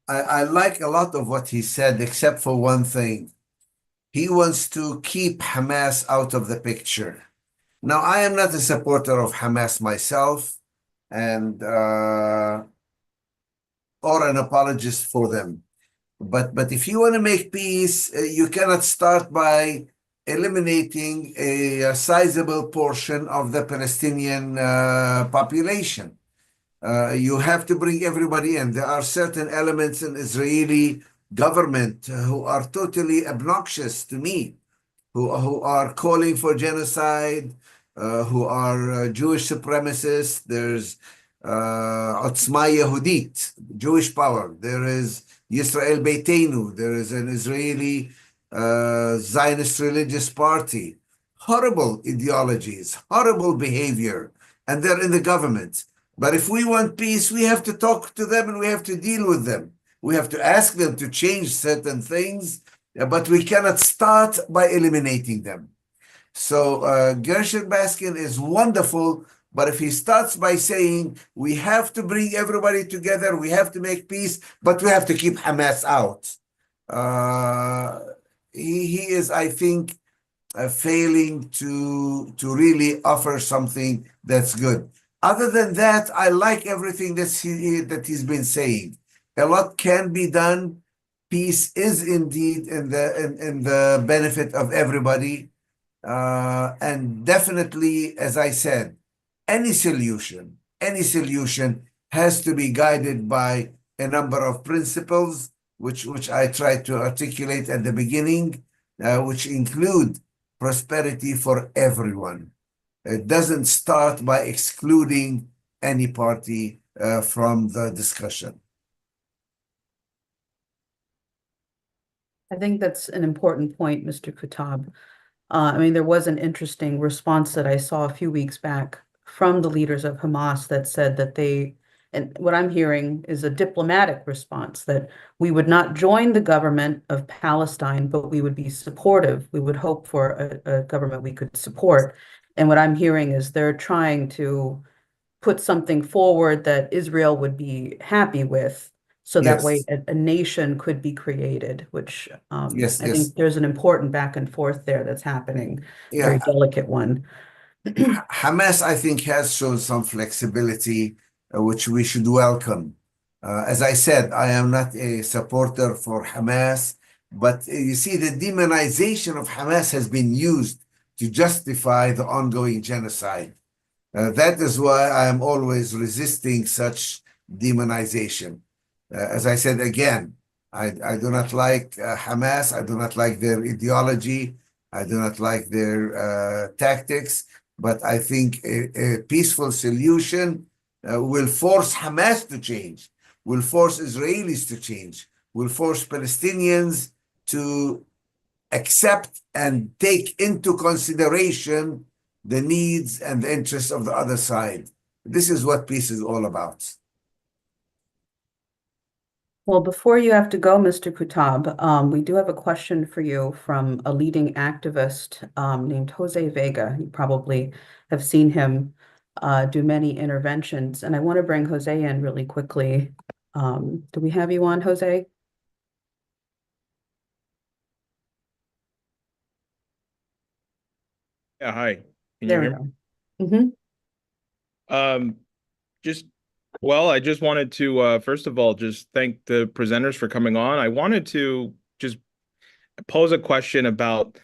Yeah, I like a lot of what he said, except for one thing. He wants to keep Hamas out of the picture. Now, I am not a supporter of Hamas myself, and or an apologist for them. But if you want to make peace, you cannot start by eliminating a sizable portion of the Palestinian population. You have to bring everybody in. There are certain elements in Israeli government who are totally obnoxious to me, who are calling for genocide, who are Jewish supremacists. There's Otzma Yehudit, Jewish power. There is Israel Beitenu. There is an Israeli Zionist religious party. Horrible ideologies, horrible behavior, and they're in the government. But if we want peace, we have to talk to them and we have to deal with them. We have to ask them to change certain things, but we cannot start by eliminating them. So Gerson Basin is wonderful, but if he starts by saying we have to bring everybody together, we have to make peace, but we have to keep Hamas out, he is, I think, failing to really offer something that's good. Other than that, I like everything that he's been saying. A lot can be done. Peace is indeed in the benefit of everybody, and definitely, as I said, any solution has to be guided by a number of principles, which I tried to articulate at the beginning, which include prosperity for everyone. It doesn't start by excluding any party from the discussion. I think that's an important point, Mr. Kuttab. I mean, there was an interesting response that I saw a few weeks back from the leaders of Hamas that said that and what I'm hearing is a diplomatic response, that we would not join the government of Palestine, but we would be supportive. We would hope for a government we could support. And what I'm hearing is they're trying to put something forward that Israel would be happy with, so that way a nation could be created, which I think there's an important back and forth there that's happening, very delicate one. Hamas, I think, has shown some flexibility, which we should welcome. As I said, I am not a supporter for Hamas, but you see, the demonization of Hamas has been used to justify the ongoing genocide. That is why I am always resisting such demonization. As I said again, I do not like Hamas. I do not like their ideology. I do not like their tactics. But I think a peaceful solution will force Hamas to change, will force Israelis to change, will force Palestinians to accept and take into consideration the needs and the interests of the other side. This is what peace is all about. Well, before you have to go, Mr. Kuttab, we do have a question for you from a leading activist named Jose Vega. You probably have seen him do many interventions, and I want to bring Jose in really quickly. Do we have you on, Jose? Yeah, hi. Can There you we hear me? go. Well, I just wanted to first of all just thank the presenters for coming on. I wanted to just pose a question about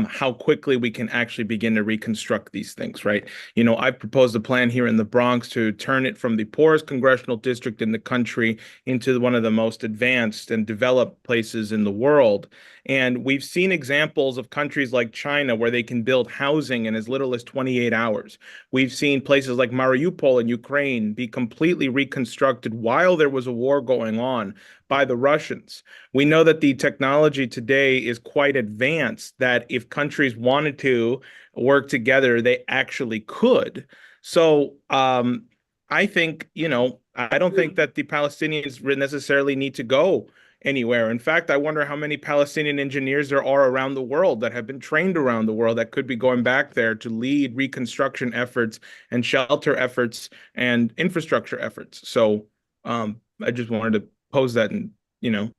how quickly we can actually begin to reconstruct these things, right? You know, I've proposed a plan here in the Bronx to turn it from the poorest congressional district in the country into one of the most advanced and developed places in the world. And we've seen examples of countries like China where they can build housing in as little as 28 hours. We've seen places like Mariupol in Ukraine be completely reconstructed while there was a war going on by the Russians. We know that the technology today is quite advanced, that if countries wanted to work together, they actually could. So I think, you know, I don't think that the Palestinians necessarily need to go anywhere. In fact, I wonder how many Palestinian engineers there are around the world that have been trained around the world that could be going back there to lead reconstruction efforts and shelter efforts and infrastructure efforts. So I just wanted to pose that, and you know.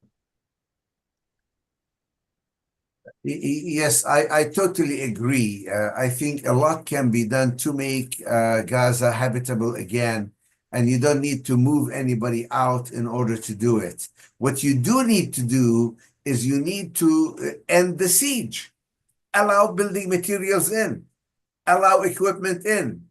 Yes, I totally agree. I think a lot can be done to make Gaza habitable again, and you don't need to move anybody out in order to do it. What you do need to do is you need to end the siege, allow building materials in, allow equipment in,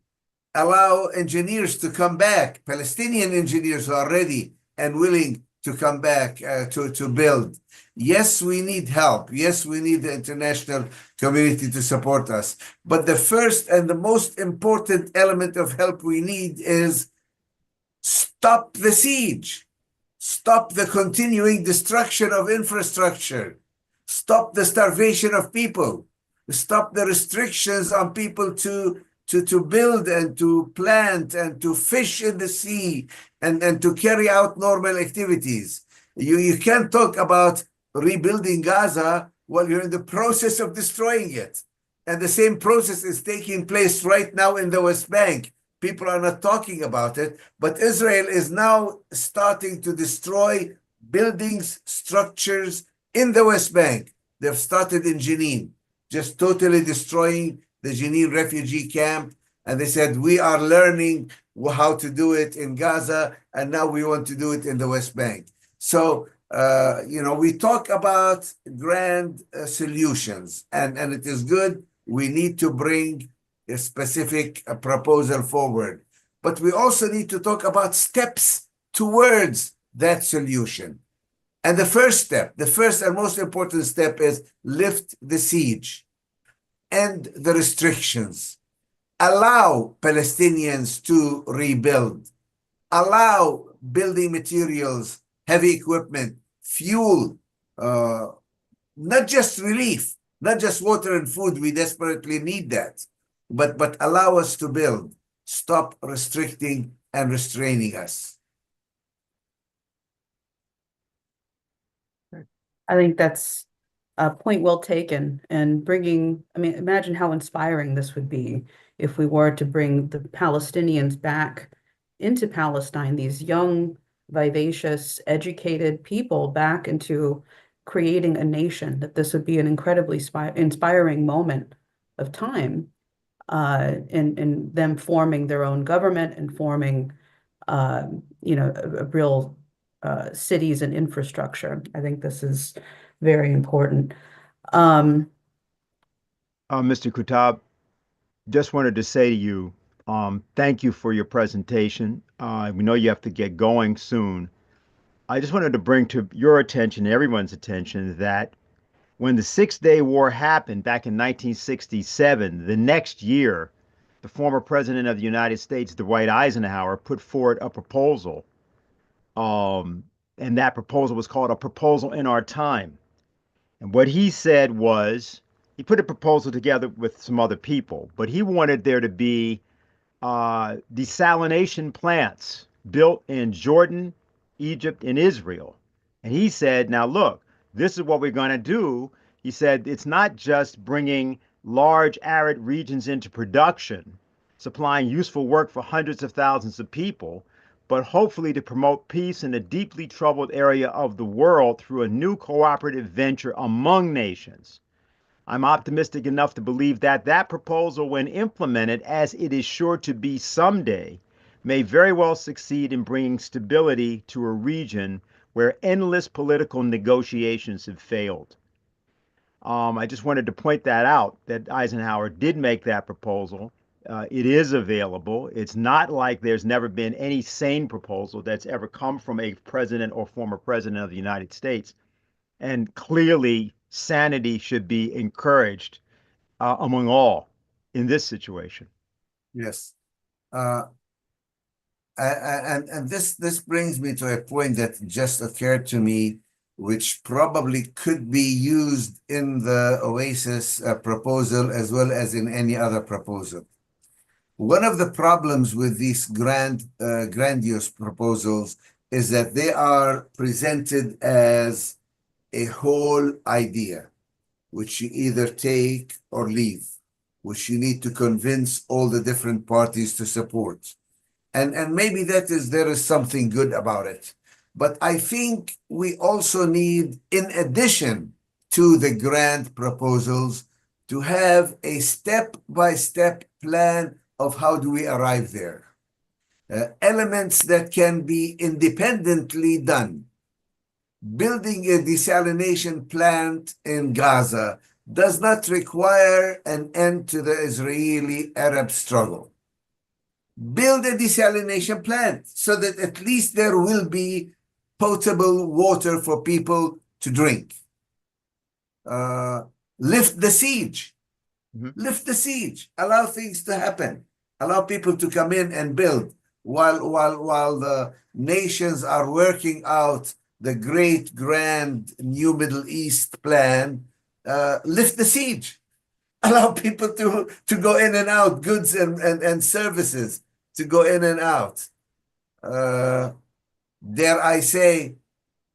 allow engineers to come back, Palestinian engineers who are ready and willing to come back to build. Yes, we need help. Yes, we need the international community to support us. But the first and the most important element of help we need is stop the siege, stop the continuing destruction of infrastructure, stop the starvation of people, stop the restrictions on people to build and to plant and to fish in the sea and to carry out normal activities. You can't talk about rebuilding Gaza while you're in the process of destroying it. And the same process is taking place right now in the West Bank. People are not talking about it, but Israel is now starting to destroy buildings, structures in the West Bank. They've started in Jenin. just totally destroying the Jenin refugee camp. And they said, we are learning how to do it in Gaza, and now we want to do it in the West Bank. So, we talk about grand solutions, and it is good. We need to bring a specific proposal forward. But we also need to talk about steps towards that solution. And the first and most important step is lift the siege, end the restrictions, allow Palestinians to rebuild, allow building materials, heavy equipment, fuel, not just relief, not just water and food. We desperately need that, but allow us to build. Stop restricting and restraining us. I think that's a point well taken, and imagine how inspiring this would be if we were to bring the Palestinians back into Palestine, these young, vivacious, educated people back into creating a nation, that this would be an incredibly inspiring moment of time in them forming their own government and forming, a real cities and infrastructure. I think this is very important. Mr. Kuttab, just wanted to say to you, thank you for your presentation. We know you have to get going soon. I just wanted to bring to your attention, everyone's attention, that when the Six-Day War happened back in 1967, the next year, the former president of the United States, Dwight Eisenhower, put forward a proposal. And that proposal was called A Proposal in Our Time. And what he said was, he put a proposal together with some other people, but he wanted there to be desalination plants built in Jordan, Egypt, and Israel. And he said, now look, this is what we're going to do. He said, it's not just bringing large arid regions into production, supplying useful work for hundreds of thousands of people, but hopefully to promote peace in a deeply troubled area of the world through a new cooperative venture among nations. I'm optimistic enough to believe that that proposal, when implemented, as it is sure to be someday, may very well succeed in bringing stability to a region where endless political negotiations have failed. I just wanted to point that out, that Eisenhower did make that proposal. It is available. It's not like there's never been any sane proposal that's ever come from a president or former president of the United States. And clearly, sanity should be encouraged among all in this situation. Yes. And this brings me to a point that just occurred to me, which probably could be used in the Oasis proposal as well as in any other proposal. One of the problems with these grandiose proposals is that they are presented as a whole idea, which you either take or leave, which you need to convince all the different parties to support. And maybe there is something good about it. But I think we also need, in addition to the grand proposals, to have a step-by-step plan of how do we arrive there. Elements that can be independently done. Building a desalination plant in Gaza does not require an end to the Israeli-Arab struggle. Build a desalination plant so that at least there will be potable water for people to drink. Lift the siege. Lift the siege. Allow things to happen. Allow people to come in and build while the nations are working out the great grand new Middle East plan. Lift the siege. Allow people to go in and out, goods and services to go in and out. Dare I say,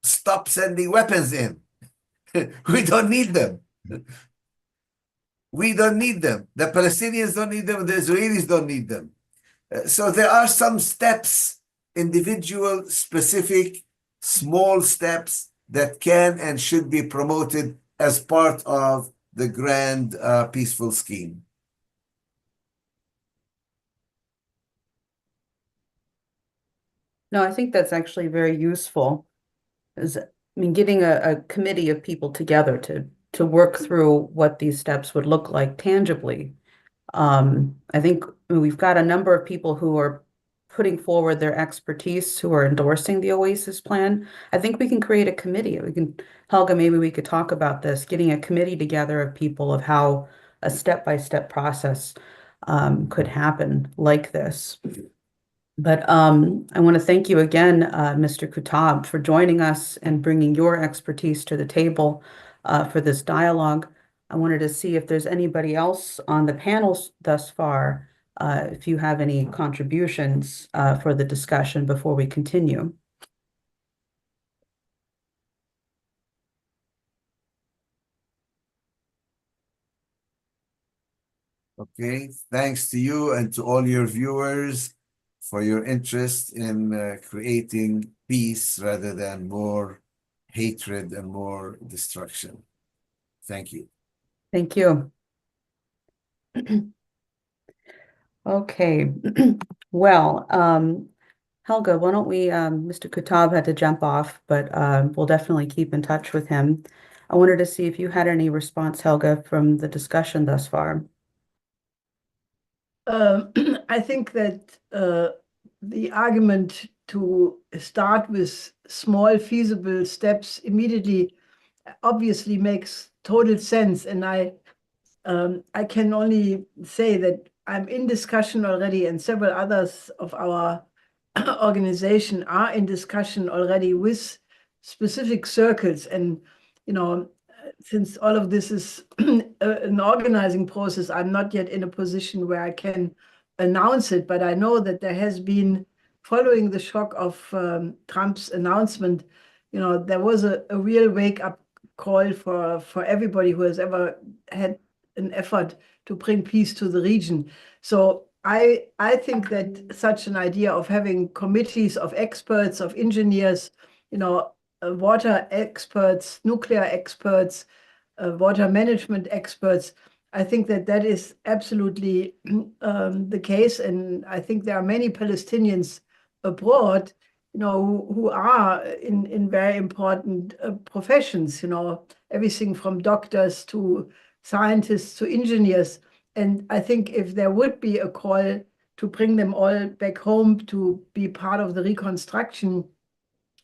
stop sending weapons in. We don't need them. We don't need them. The Palestinians don't need them. The Israelis don't need them. So there are some steps, individual, specific, small steps that can and should be promoted as part of the grand peaceful scheme. No, I think that's actually very useful. Getting a committee of people together to work through what these steps would look like tangibly. I think we've got a number of people who are putting forward their expertise, who are endorsing the Oasis plan. I think we can create a committee. Helga, maybe we could talk about this, getting a committee together of people of how a step-by-step process could happen like this. But I want to thank you again, Mr. Kuttab, for joining us and bringing your expertise to the table for this dialogue. I wanted to see if there's anybody else on the panel thus far, if you have any contributions for the discussion before we continue. Okay, thanks to you and to all your viewers for your interest in creating peace rather than more hatred and more destruction. Thank you. Thank you. Okay, well, Helga, why don't we, Mr. Kuttab had to jump off, but we'll definitely keep in touch with him. I wanted to see if you had any response, Helga, from the discussion thus far. I think that the argument to start with small feasible steps immediately obviously makes total sense. And I can only say that I'm in discussion already, and several others of our organization are in discussion already with specific circles. And, since all of this is an organizing process, I'm not yet in a position where I can announce it, but I know that there has been, following the shock of Trump's announcement, there was a real wake-up call for everybody who has ever had an effort to bring peace to the region. So I think that such an idea of having committees of experts, of engineers, water experts, nuclear experts, water management experts, I think that is absolutely the case. And I think there are many Palestinians abroad, who are in very important professions, everything from doctors to scientists to engineers. And I think if there would be a call to bring them all back home to be part of the reconstruction,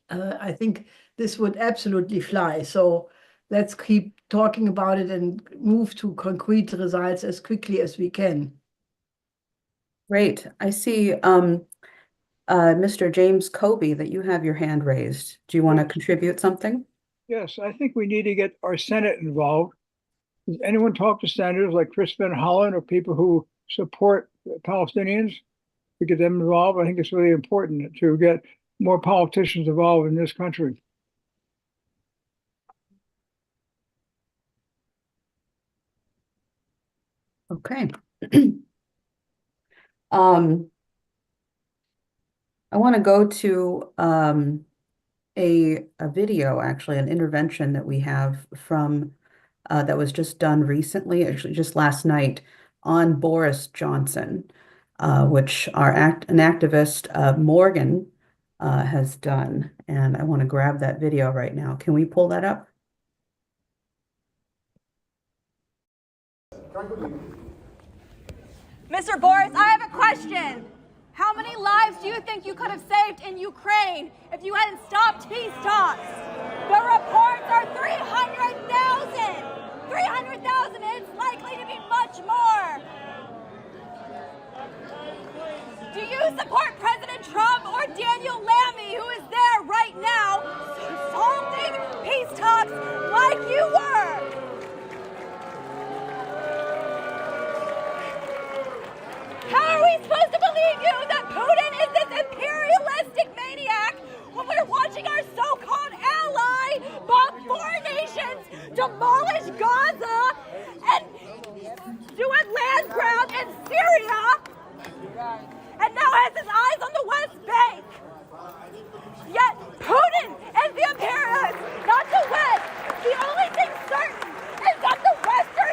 I think this would absolutely fly. So let's keep talking about it and move to concrete results as quickly as we can. Great. I see, Mr. James Kobe, that you have your hand raised. Do you want to contribute something? Yes, I think we need to get our Senate involved. Does anyone talk to senators like Chris Van Hollen or people who support the Palestinians to get them involved? I think it's really important to get more politicians involved in this country. Okay. I want to go to a video, actually, an intervention that we have from that was just done recently, actually just last night, on Boris Johnson, which an activist, Morgan, has done. And I want to grab that video right now. Can we pull that up? Mr. Boris, I have a question. How many lives do you think you could have saved in Ukraine if you hadn't stopped peace talks? The reports are 300,000. 300,000, and it's likely to be much more. Do you support President Trump or Daniel Lammy, who is there right now, salting peace talks like you were? How are we supposed to believe you that Putin is this imperialistic maniac when we're watching our so-called ally bomb foreign nations, demolish Gaza, and do a land grab in Syria, and now has his eyes on the West Bank? Yet Putin is the imperialist, not the West. The only thing certain is that the Western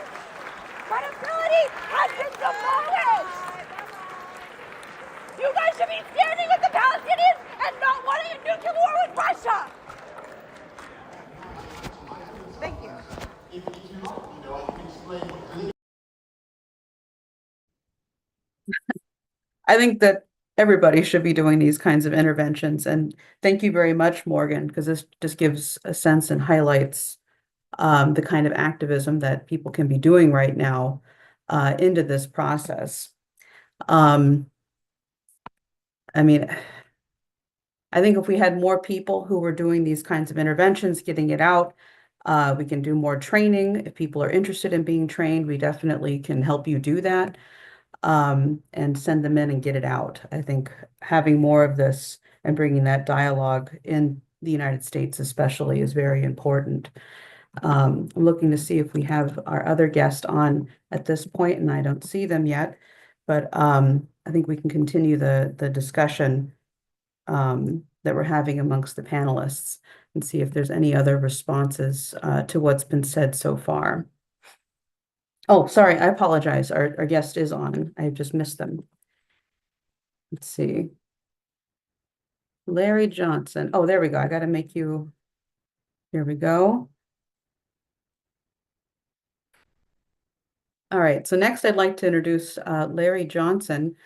guys should be standing with the Palestinians and not wanting a nuclear war with Russia. Thank you. I think that everybody should be doing these kinds of interventions. And thank you very much, Morgan, because this just gives a sense and highlights the kind of activism that people can be doing right now into this process. I mean, I think if we had more people who were doing these kinds of interventions, getting it out, we can do more training. If people are interested in being trained, we definitely can help you do that. And send them in and get it out. I think having more of this and bringing that dialogue in the United States especially is very important. I'm looking to see if we have our other guest on at this point, and I don't see them yet, but I think we can continue the discussion that we're having amongst the panelists and see if there's any other responses to what's been said so far. Oh, sorry, I apologize. Our guest is on. I just missed them. Let's see. Larry Johnson. Oh, there we go. I got to make you. Here we go. All right. So next I'd like to introduce Larry Johnson,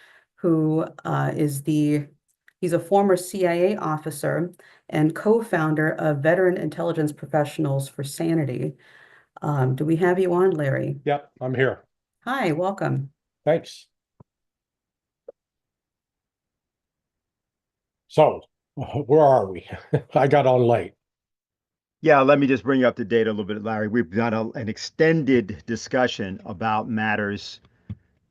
who he's a former CIA officer and co-founder of Veteran Intelligence Professionals for Sanity. Do we have you on, Larry? Yep, I'm here. Hi, welcome. Thanks. So, where are we? I got on late. Yeah, let me just bring you up to date a little bit, Larry. We've done an extended discussion about matters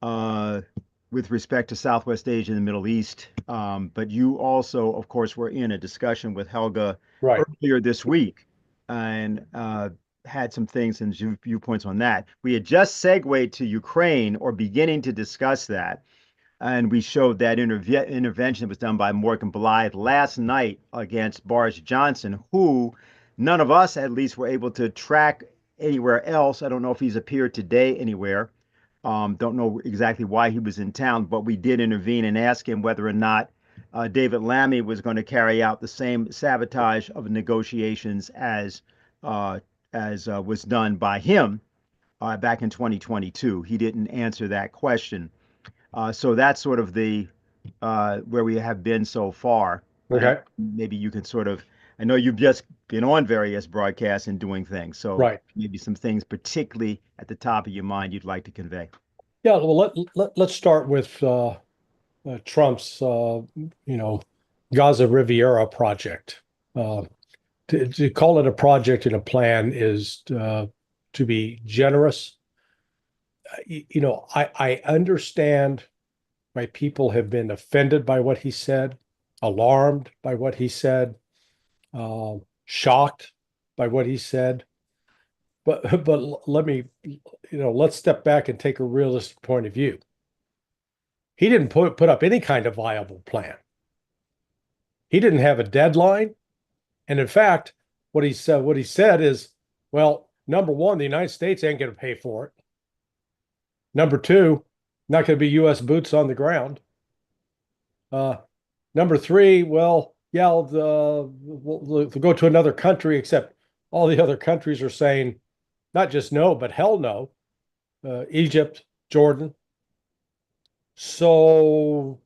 with respect to Southwest Asia and the Middle East. But you also, of course, were in a discussion with Helga earlier this week and had some things and viewpoints on that. We had just segued to Ukraine or beginning to discuss that. And we showed that intervention that was done by Morgan Blythe last night against Boris Johnson, who none of us at least were able to track anywhere else. I don't know if he's appeared today anywhere. Don't know exactly why he was in town, but we did intervene and ask him whether or not David Lammy was going to carry out the same sabotage of negotiations as was done by him back in 2022. He didn't answer that question. So that's sort of the where we have been so far. Okay. Maybe you can sort of, I know you've just been on various broadcasts and doing things. So maybe some things particularly at the top of your mind you'd like to convey. Yeah, well, let's start with Trump's, Gaza Riviera project. To call it a project and a plan is to be generous. I understand why people have been offended by what he said, alarmed by what he said, shocked by what he said. But let me, let's step back and take a realistic point of view. He didn't put up any kind of viable plan. He didn't have a deadline. And in fact, what he said is, well, number one, the United States ain't going to pay for it. Number two, not going to be U.S. boots on the ground. Number three, well, yeah, we'll go to another country, except all the other countries are saying not just no, but hell no. Egypt, Jordan. So,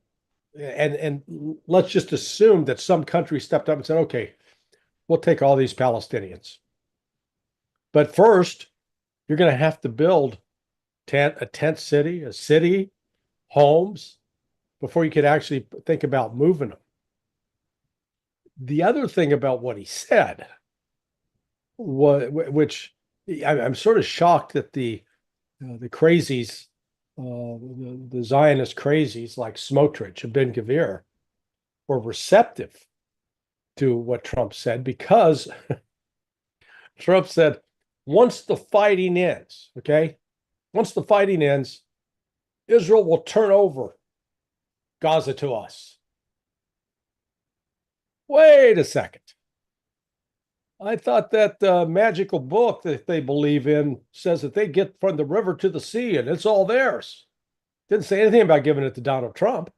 and let's just assume that some country stepped up and said, okay, we'll take all these Palestinians. But first, you're going to have to build a tent city, homes, before you could actually think about moving them. The other thing about what he said, which I'm sort of shocked that the crazies, the Zionist crazies like Smotrich and Ben-Gvir were receptive to what Trump said, because Trump said, once the fighting ends, Israel will turn over Gaza to us. Wait a second. I thought that magical book that they believe in says that they get from the river to the sea and it's all theirs. Didn't say anything about giving it to Donald Trump.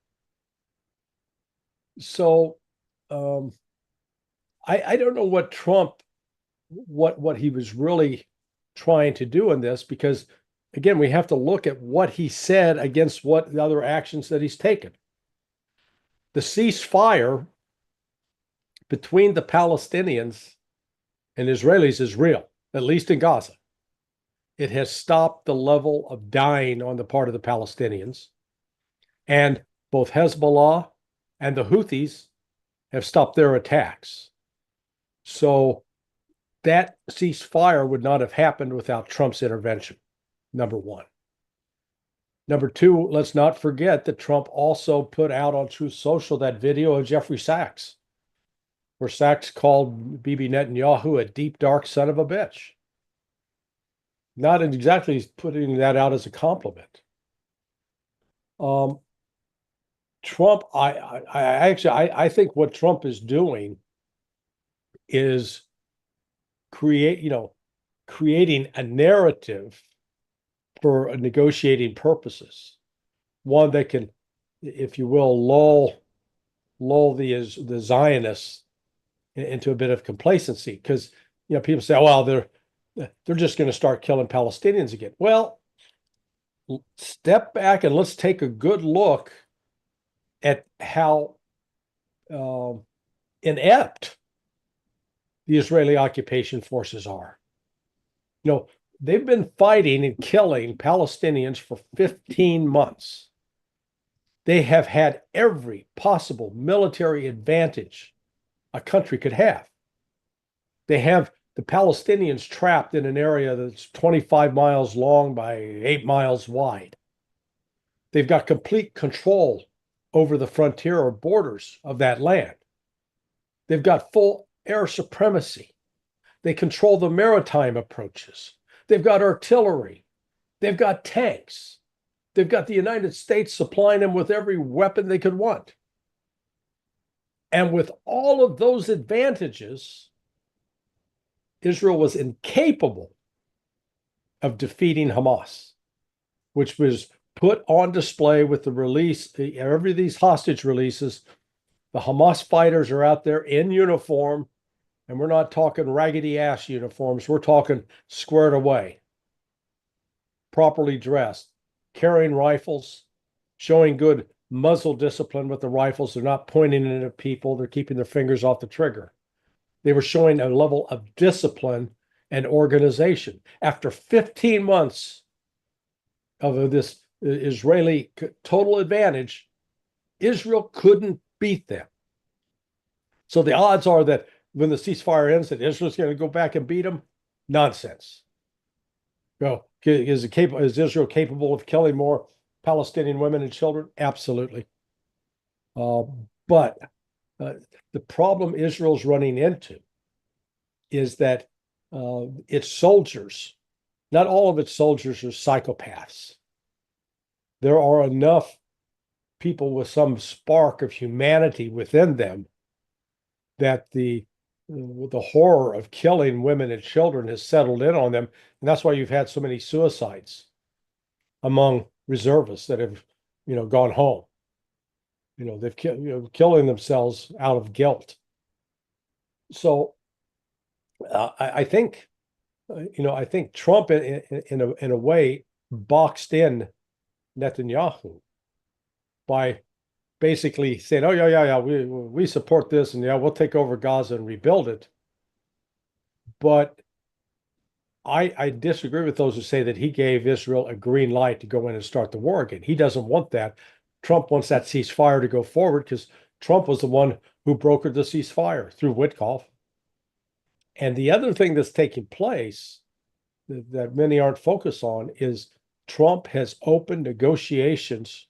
So I don't know what Trump, what he was really trying to do in this, because again, we have to look at what he said against what the other actions that he's taken. The ceasefire between the Palestinians and Israelis is real, at least in Gaza. It has stopped the level of dying on the part of the Palestinians. And both Hezbollah and the Houthis have stopped their attacks. So that ceasefire would not have happened without Trump's intervention, number one. Number two, let's not forget that Trump also put out on Truth Social that video of Jeffrey Sachs, where Sachs called Bibi Netanyahu a deep, dark son of a bitch. Not exactly putting that out as a compliment. Trump, I think what Trump is doing is creating a narrative for negotiating purposes, one that can, if you will, lull the Zionists into a bit of complacency, because people say, oh, well, they're just going to start killing Palestinians again. Well, step back and let's take a good look at how inept the Israeli occupation forces are. They've been fighting and killing Palestinians for 15 months. They have had every possible military advantage a country could have. They have the Palestinians trapped in an area that's 25 miles long by 8 miles wide. They've got complete control over the frontier or borders of that land. They've got full air supremacy. They control the maritime approaches. They've got artillery. They've got tanks. They've got the United States supplying them with every weapon they could want. And with all of those advantages, Israel was incapable of defeating Hamas, which was put on display with the release, every of these hostage releases. The Hamas fighters are out there in uniform, and we're not talking raggedy ass uniforms. We're talking squared away, properly dressed, carrying rifles, showing good muzzle discipline with the rifles. They're not pointing it at people. They're keeping their fingers off the trigger. They were showing a level of discipline and organization. After 15 months of this Israeli total advantage, Israel couldn't beat them. So the odds are that when the ceasefire ends, that Israel's going to go back and beat them? Nonsense. Is Israel capable of killing more Palestinian women and children? Absolutely. But the problem Israel's running into is that its soldiers, not all of its soldiers are psychopaths. There are enough people with some spark of humanity within them that the horror of killing women and children has settled in on them. And that's why you've had so many suicides among reservists that have, gone home. They've killing themselves out of guilt. So I think Trump in a way boxed in Netanyahu by basically saying, oh, yeah, we support this, and we'll take over Gaza and rebuild it. But I disagree with those who say that he gave Israel a green light to go in and start the war again. He doesn't want that. Trump wants that ceasefire to go forward because Trump was the one who brokered the ceasefire through Witkoff. And the other thing that's taking place that many aren't focused on is Trump has opened negotiations,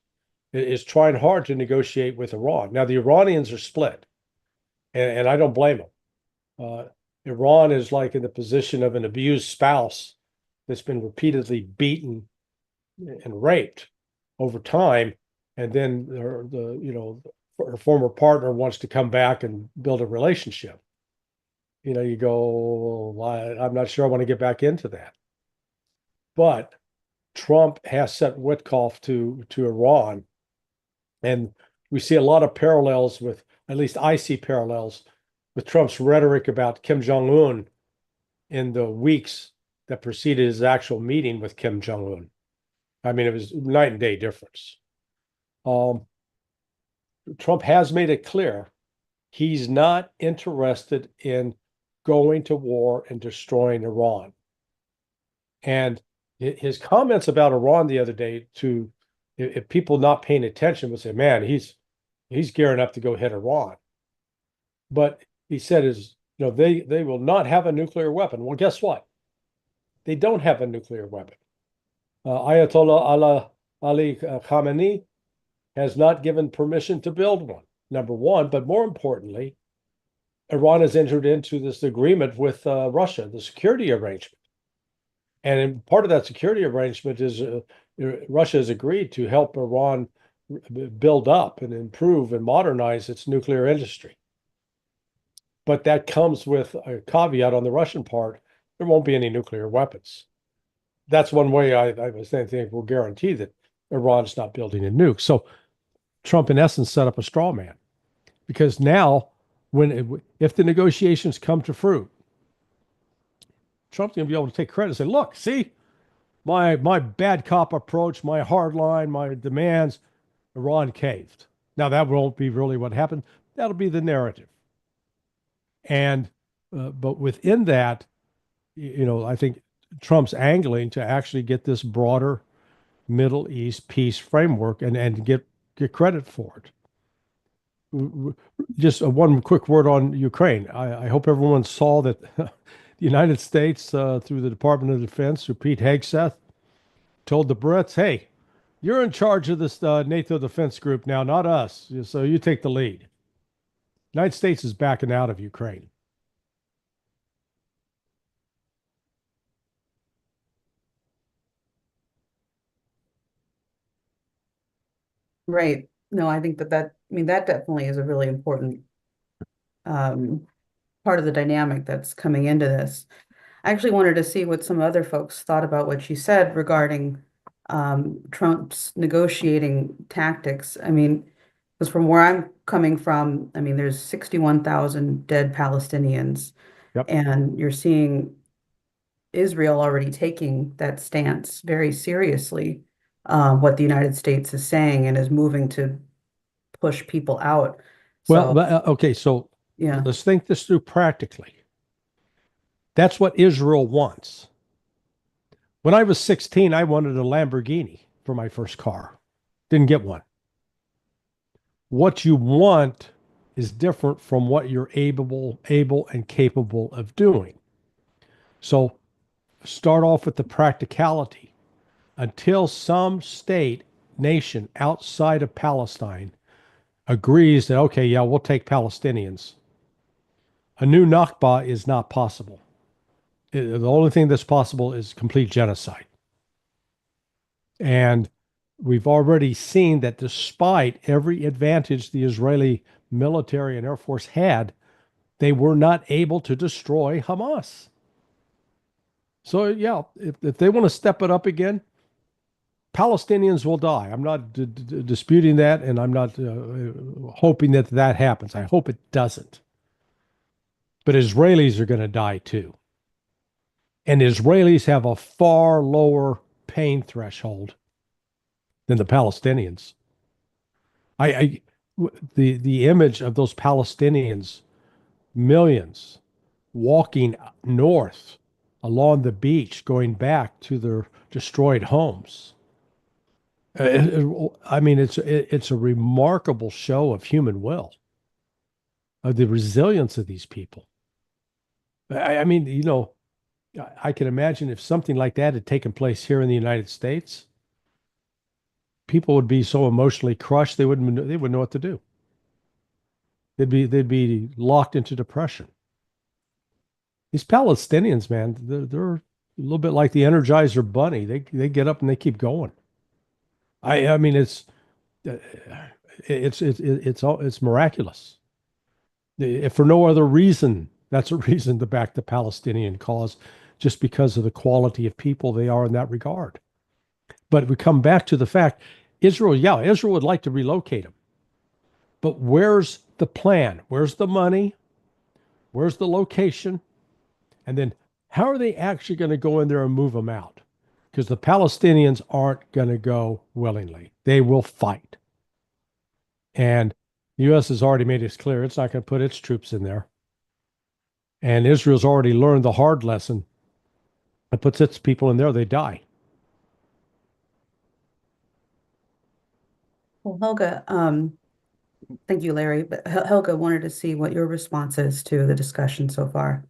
is trying hard to negotiate with Iran. Now, the Iranians are split, and I don't blame them. Iran is like in the position of an abused spouse that's been repeatedly beaten and raped over time, and then her former partner wants to come back and build a relationship. You go, well, I'm not sure I want to get back into that. But Trump has sent Witkoff to Iran, and we see a lot of parallels with at least I see parallels with Trump's rhetoric about Kim Jong-un in the weeks that preceded his actual meeting with Kim Jong-un. I mean, it was night and day difference. Trump has made it clear he's not interested in going to war and destroying Iran. And his comments about Iran the other day, to if people not paying attention would say, man, he's gearing up to go hit Iran. But he said they will not have a nuclear weapon. Well, guess what? They don't have a nuclear weapon. Ayatollah Ali Khamenei has not given permission to build one, number one. But more importantly, Iran has entered into this agreement with Russia, the security arrangement. And part of that security arrangement is Russia has agreed to help Iran build up and improve and modernize its nuclear industry. But that comes with a caveat on the Russian part: there won't be any nuclear weapons. That's one way I think will guarantee that Iran's not building a nuke. So Trump, in essence, set up a straw man, because now, if the negotiations come to fruit, Trump's going to be able to take credit and say, look, see, my bad cop approach, my hard line, my demands, Iran caved. Now, that won't be really what happened. That'll be the narrative. And, but within that, I think Trump's angling to actually get this broader Middle East peace framework and get credit for it. Just one quick word on Ukraine. I hope everyone saw that the United States, through the Department of Defense, through Pete Hegseth, told the Brits, hey, you're in charge of this NATO defense group now, not us. So you take the lead. United States is backing out of Ukraine. Right. No, I think that definitely is a really important part of the dynamic that's coming into this. I actually wanted to see what some other folks thought about what she said regarding Trump's negotiating tactics. I mean, because from where I'm coming from, I mean, there's 61,000 dead Palestinians, Yep. and you're seeing Israel already taking that stance very seriously, what the United States is saying, and is moving to push people out. Well, okay, so yeah, let's think this through practically. That's what Israel wants. When I was 16, I wanted a Lamborghini for my first car. Didn't get one. What you want is different from what you're able and capable of doing. So start off with the practicality. Until some state, nation outside of Palestine agrees that, okay, yeah, we'll take Palestinians, a new Nakba is not possible. The only thing that's possible is complete genocide. And we've already seen that despite every advantage the Israeli military and Air Force had, they were not able to destroy Hamas. So, yeah, if they want to step it up again, Palestinians will die. I'm not disputing that, and I'm not hoping that happens. I hope it doesn't. But Israelis are going to die too. And Israelis have a far lower pain threshold than the Palestinians. The image of those Palestinians, millions, walking north along the beach, going back to their destroyed homes. I mean, it's a remarkable show of human will, of the resilience of these people. I mean, I can imagine if something like that had taken place here in the United States, people would be so emotionally crushed they wouldn't know what to do. They'd be locked into depression. These Palestinians, man, they're a little bit like the Energizer Bunny. They get up and they keep going. I mean, it's miraculous. If for no other reason, that's a reason to back the Palestinian cause, just because of the quality of people they are in that regard. But we come back to the fact, Israel would like to relocate them. But where's the plan? Where's the money? Where's the location? And then how are they actually going to go in there and move them out? Because the Palestinians aren't going to go willingly. They will fight. And the U.S. has already made it clear it's not going to put its troops in there. And Israel's already learned the hard lesson. It puts its people in there, they die. Well, Helga, thank you, Larry. But Helga wanted to see what your response is to the discussion so far.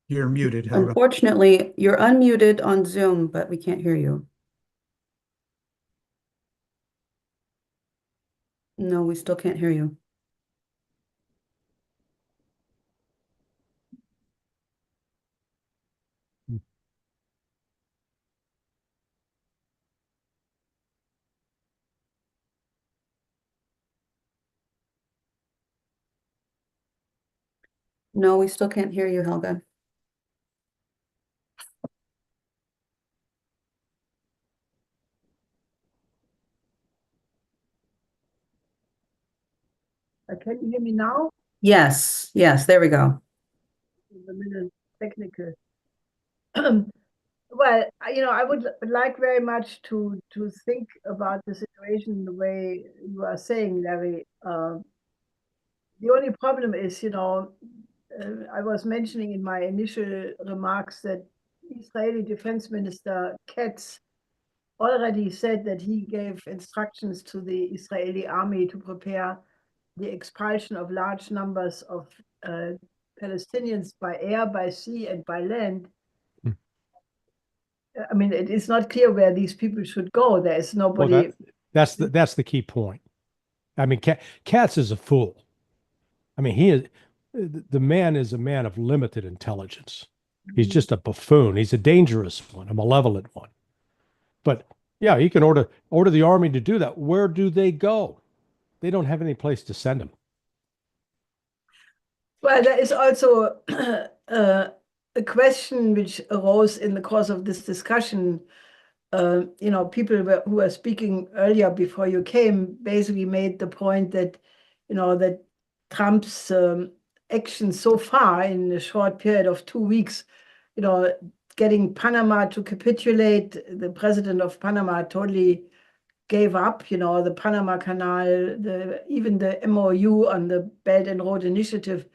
You're muted, Helga. Unfortunately, you're unmuted on Zoom, but we can't hear you. No, we still can't hear you. No, we still can't hear you, Helga. Can you hear me now? Yes, yes, there we go. A little technical. Well, I would like very much to think about the situation the way you are saying, Larry. The only problem is, I was mentioning in my initial remarks that Israeli Defense Minister Katz already said that he gave instructions to the Israeli army to prepare the expulsion of large numbers of Palestinians by air, by sea, and by land. I mean, it is not clear where these people should go. There is nobody. Well, that's the key point. I mean, Katz is a fool. I mean, the man is a man of limited intelligence. He's just a buffoon. He's a dangerous one, a malevolent one. But yeah, he can order the army to do that. Where do they go? They don't have any place to send them. Well, there is also a question which arose in the course of this discussion. People who were speaking earlier before you came basically made the point that, that Trump's action so far in a short period of 2 weeks, getting Panama to capitulate, the president of Panama totally gave up, the Panama Canal, even the MOU on the Belt and Road Initiative.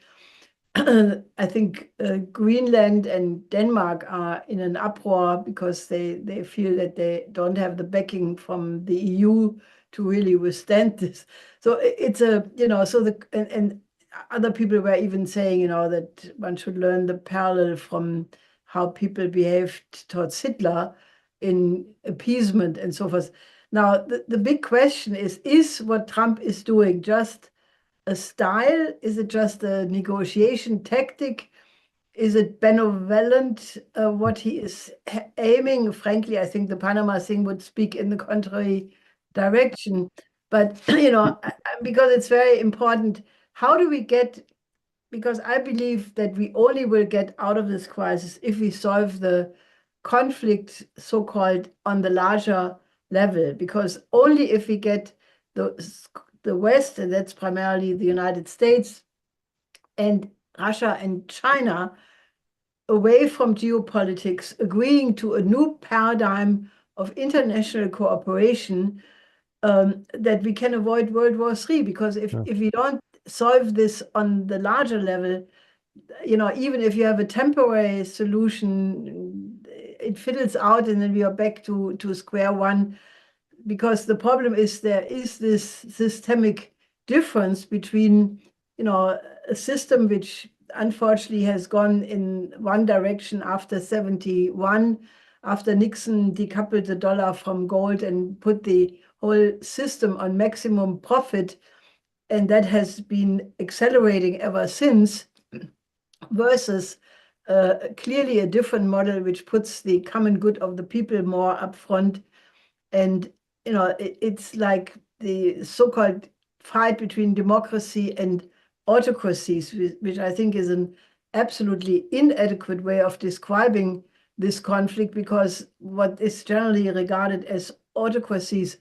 I think Greenland and Denmark are in an uproar because they feel that they don't have the backing from the EU to really withstand this. So it's and other people were even saying, that one should learn the parallel from how people behaved towards Hitler in appeasement and so forth. Now, the big question is what Trump is doing just a style? Is it just a negotiation tactic? Is it benevolent, what he is aiming? Frankly, I think the Panama thing would speak in the contrary direction. But, because it's very important, how do we get, because I believe that we only will get out of this crisis if we solve the conflict, so-called, on the larger level, because only if we get the West, and that's primarily the United States and Russia and China, away from geopolitics, agreeing to a new paradigm of international cooperation, that we can avoid World War III. Because if we don't solve this on the larger level, even if you have a temporary solution, it fiddles out and then we are back to square one. Because the problem is there is this systemic difference between, a system which unfortunately has gone in one direction after 71, after Nixon decoupled the dollar from gold and put the whole system on maximum profit, and that has been accelerating ever since, versus clearly a different model which puts the common good of the people more up front. And it's like the so-called fight between democracy and autocracies, which I think is an absolutely inadequate way of describing this conflict, because what is generally regarded as autocracies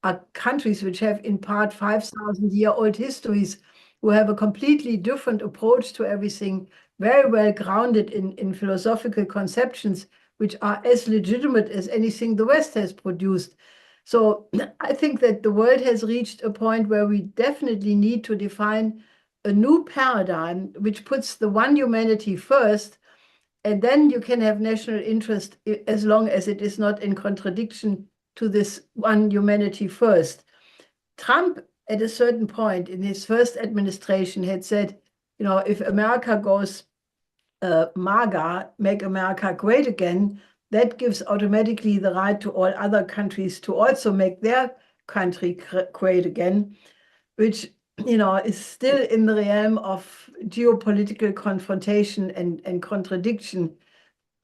are countries which have in part 5,000-year-old histories, who have a completely different approach to everything, very well grounded in philosophical conceptions, which are as legitimate as anything the West has produced. So I think that the world has reached a point where we definitely need to define a new paradigm which puts the one humanity first, and then you can have national interest as long as it is not in contradiction to this one humanity first. Trump, at a certain point in his first administration, had said, if America goes MAGA, make America great again, that gives automatically the right to all other countries to also make their country great again, which is still in the realm of geopolitical confrontation and contradiction,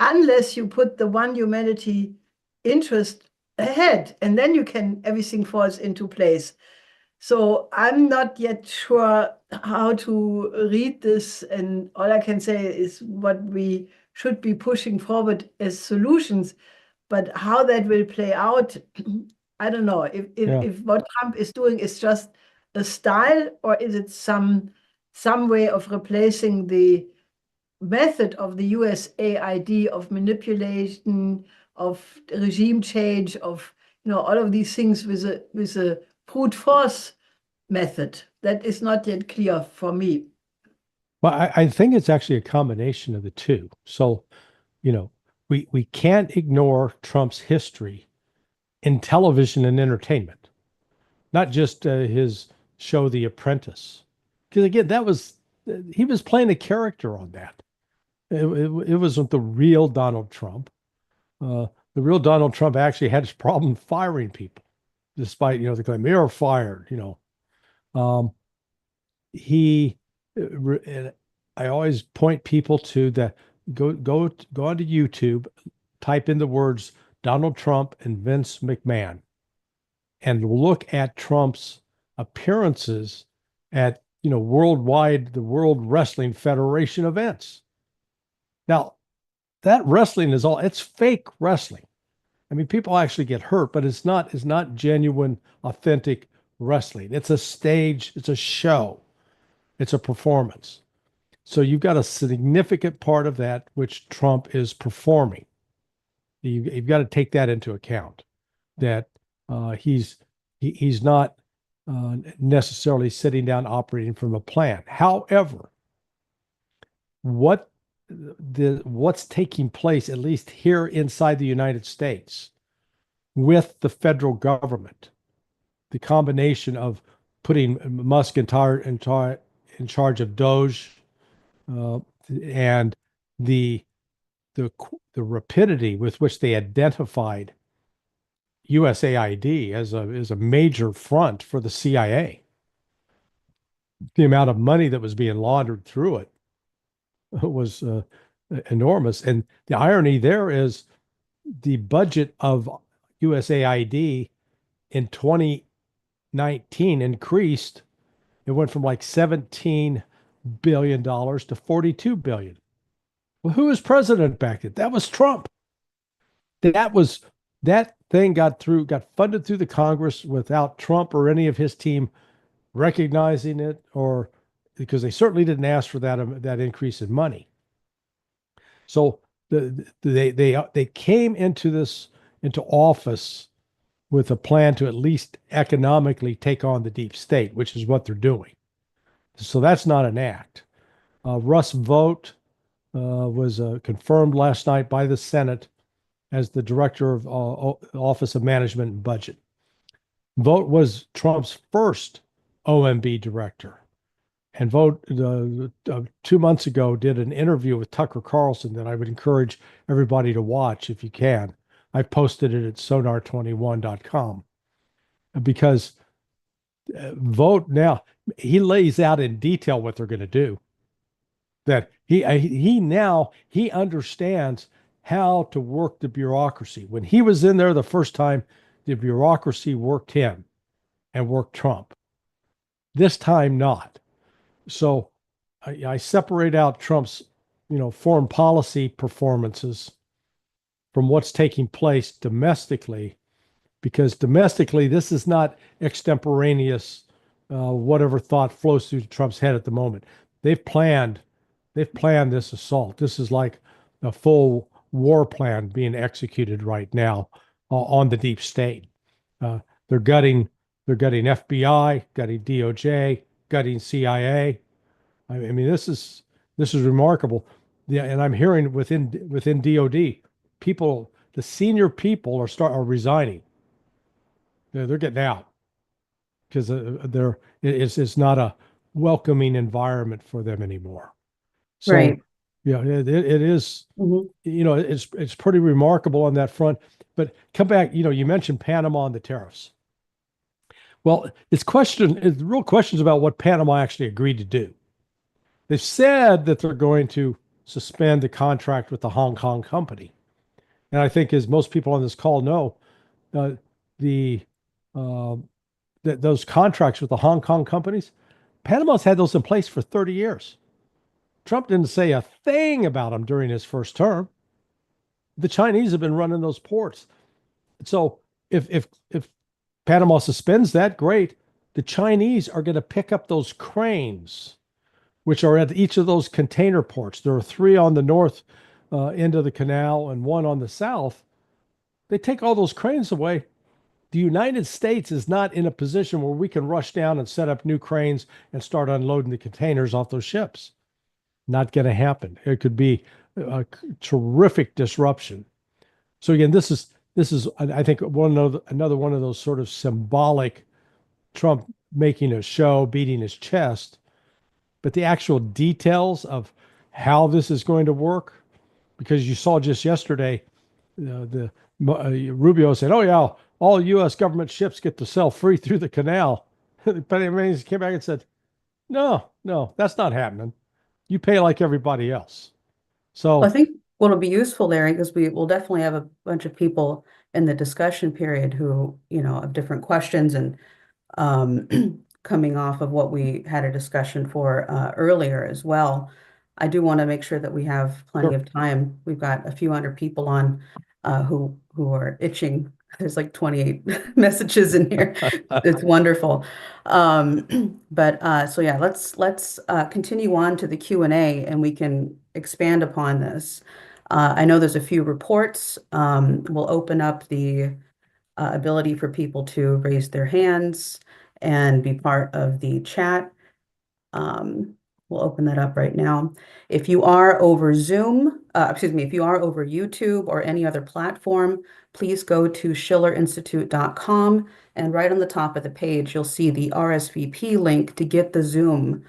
unless you put the one humanity interest ahead, and then everything falls into place. So I'm not yet sure how to read this, and all I can say is what we should be pushing forward as solutions. But how that will play out, I don't know. If what Trump is doing is just a style, or is it some way of replacing the method of the USAID of manipulation, of regime change, of all of these things with a brute force method? That is not yet clear for me. Well, I think it's actually a combination of the two. So, we can't ignore Trump's history in television and entertainment, not just his show, The Apprentice. Because again, he was playing a character on that. It wasn't the real Donald Trump. The real Donald Trump actually had his problem firing people, despite, they claim you're fired, I always point people to go onto YouTube, type in the words Donald Trump and Vince McMahon, and look at Trump's appearances at, worldwide, the World Wrestling Federation events. Now, that wrestling it's fake wrestling. I mean, people actually get hurt, but it's not genuine, authentic wrestling. It's a stage, it's a show, it's a performance. So you've got a significant part of that which Trump is performing. You've got to take that into account, that he's not necessarily sitting down operating from a plan. However, what's taking place, at least here inside the United States, with the federal government, the combination of putting Musk in charge of DOGE, and the rapidity with which they identified USAID as a major front for the CIA, the amount of money that was being laundered through it was enormous. And the irony there is the budget of USAID in 2019 increased. It went from like $17 billion to $42 billion. Well, who was president back then? That was Trump. That thing got funded through the Congress without Trump or any of his team recognizing it, or because they certainly didn't ask for that increase in money. So they came into office with a plan to at least economically take on the deep state, which is what they're doing. So that's not an act. Russ Vought was confirmed last night by the Senate as the director of Office of Management and Budget. Vought was Trump's first OMB director. And Vought 2 months ago did an interview with Tucker Carlson that I would encourage everybody to watch if you can. I posted it at sonar21.com, because Vought now, he lays out in detail what they're going to do. That he understands how to work the bureaucracy. When he was in there the first time, the bureaucracy worked him and worked Trump. This time, not. So I separate out Trump's, foreign policy performances from what's taking place domestically, because domestically, this is not extemporaneous, whatever thought flows through Trump's head at the moment. They've planned this assault. This is like a full war plan being executed right now on the deep state. They're gutting FBI, gutting DOJ, gutting CIA. I mean, this is remarkable. Yeah, and I'm hearing within DOD, people, the senior people are resigning. They're getting out because it's not a welcoming environment for them anymore. So, Right. yeah, it is. Mhm. You know, it's pretty remarkable on that front. But come back. You know, you mentioned Panama and the tariffs. Well, it's real questions about what Panama actually agreed to do. They've said that they're going to suspend the contract with the Hong Kong company. And I think, as most people on this call know, those contracts with the Hong Kong companies, Panama's had those in place for 30 years. Trump didn't say a thing about them during his first term. The Chinese have been running those ports. So if Panama suspends that, great. The Chinese are going to pick up those cranes, which are at each of those container ports. There are 3 on the north end of the canal and 1 on the south. They take all those cranes away. The United States is not in a position where we can rush down and set up new cranes and start unloading the containers off those ships. Not going to happen. It could be a terrific disruption. So again, this is I think another one of those sort of symbolic Trump making a show, beating his chest. But the actual details of how this is going to work, because you saw just yesterday, Rubio said, "Oh yeah, all U.S. government ships get to sail free through the canal." But he came back and said, "No, that's not happening. You pay like everybody else." So I think what'll be useful, Larry, because we will definitely have a bunch of people in the discussion period who, have different questions and coming off of what we had a discussion for earlier as well. I do want to make sure that we have plenty of time. We've got a few hundred people on who are itching. There's like 28 messages in here. It's wonderful. So yeah, let's continue on to the Q&A and we can expand upon this. I know there's a few reports. We'll open up the ability for people to raise their hands and be part of the chat. We'll open that up right now. If you are over Zoom, if you are over YouTube or any other platform, please go to schillerinstitute.com, and right on the top of the page, you'll see the RSVP link to get the Zoom.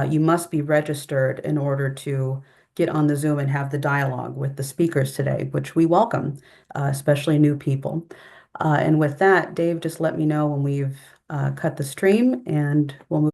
You must be registered in order to get on the Zoom and have the dialogue with the speakers today, which we welcome, especially new people. And with that, Dave, just let me know when we've cut the stream and we'll move.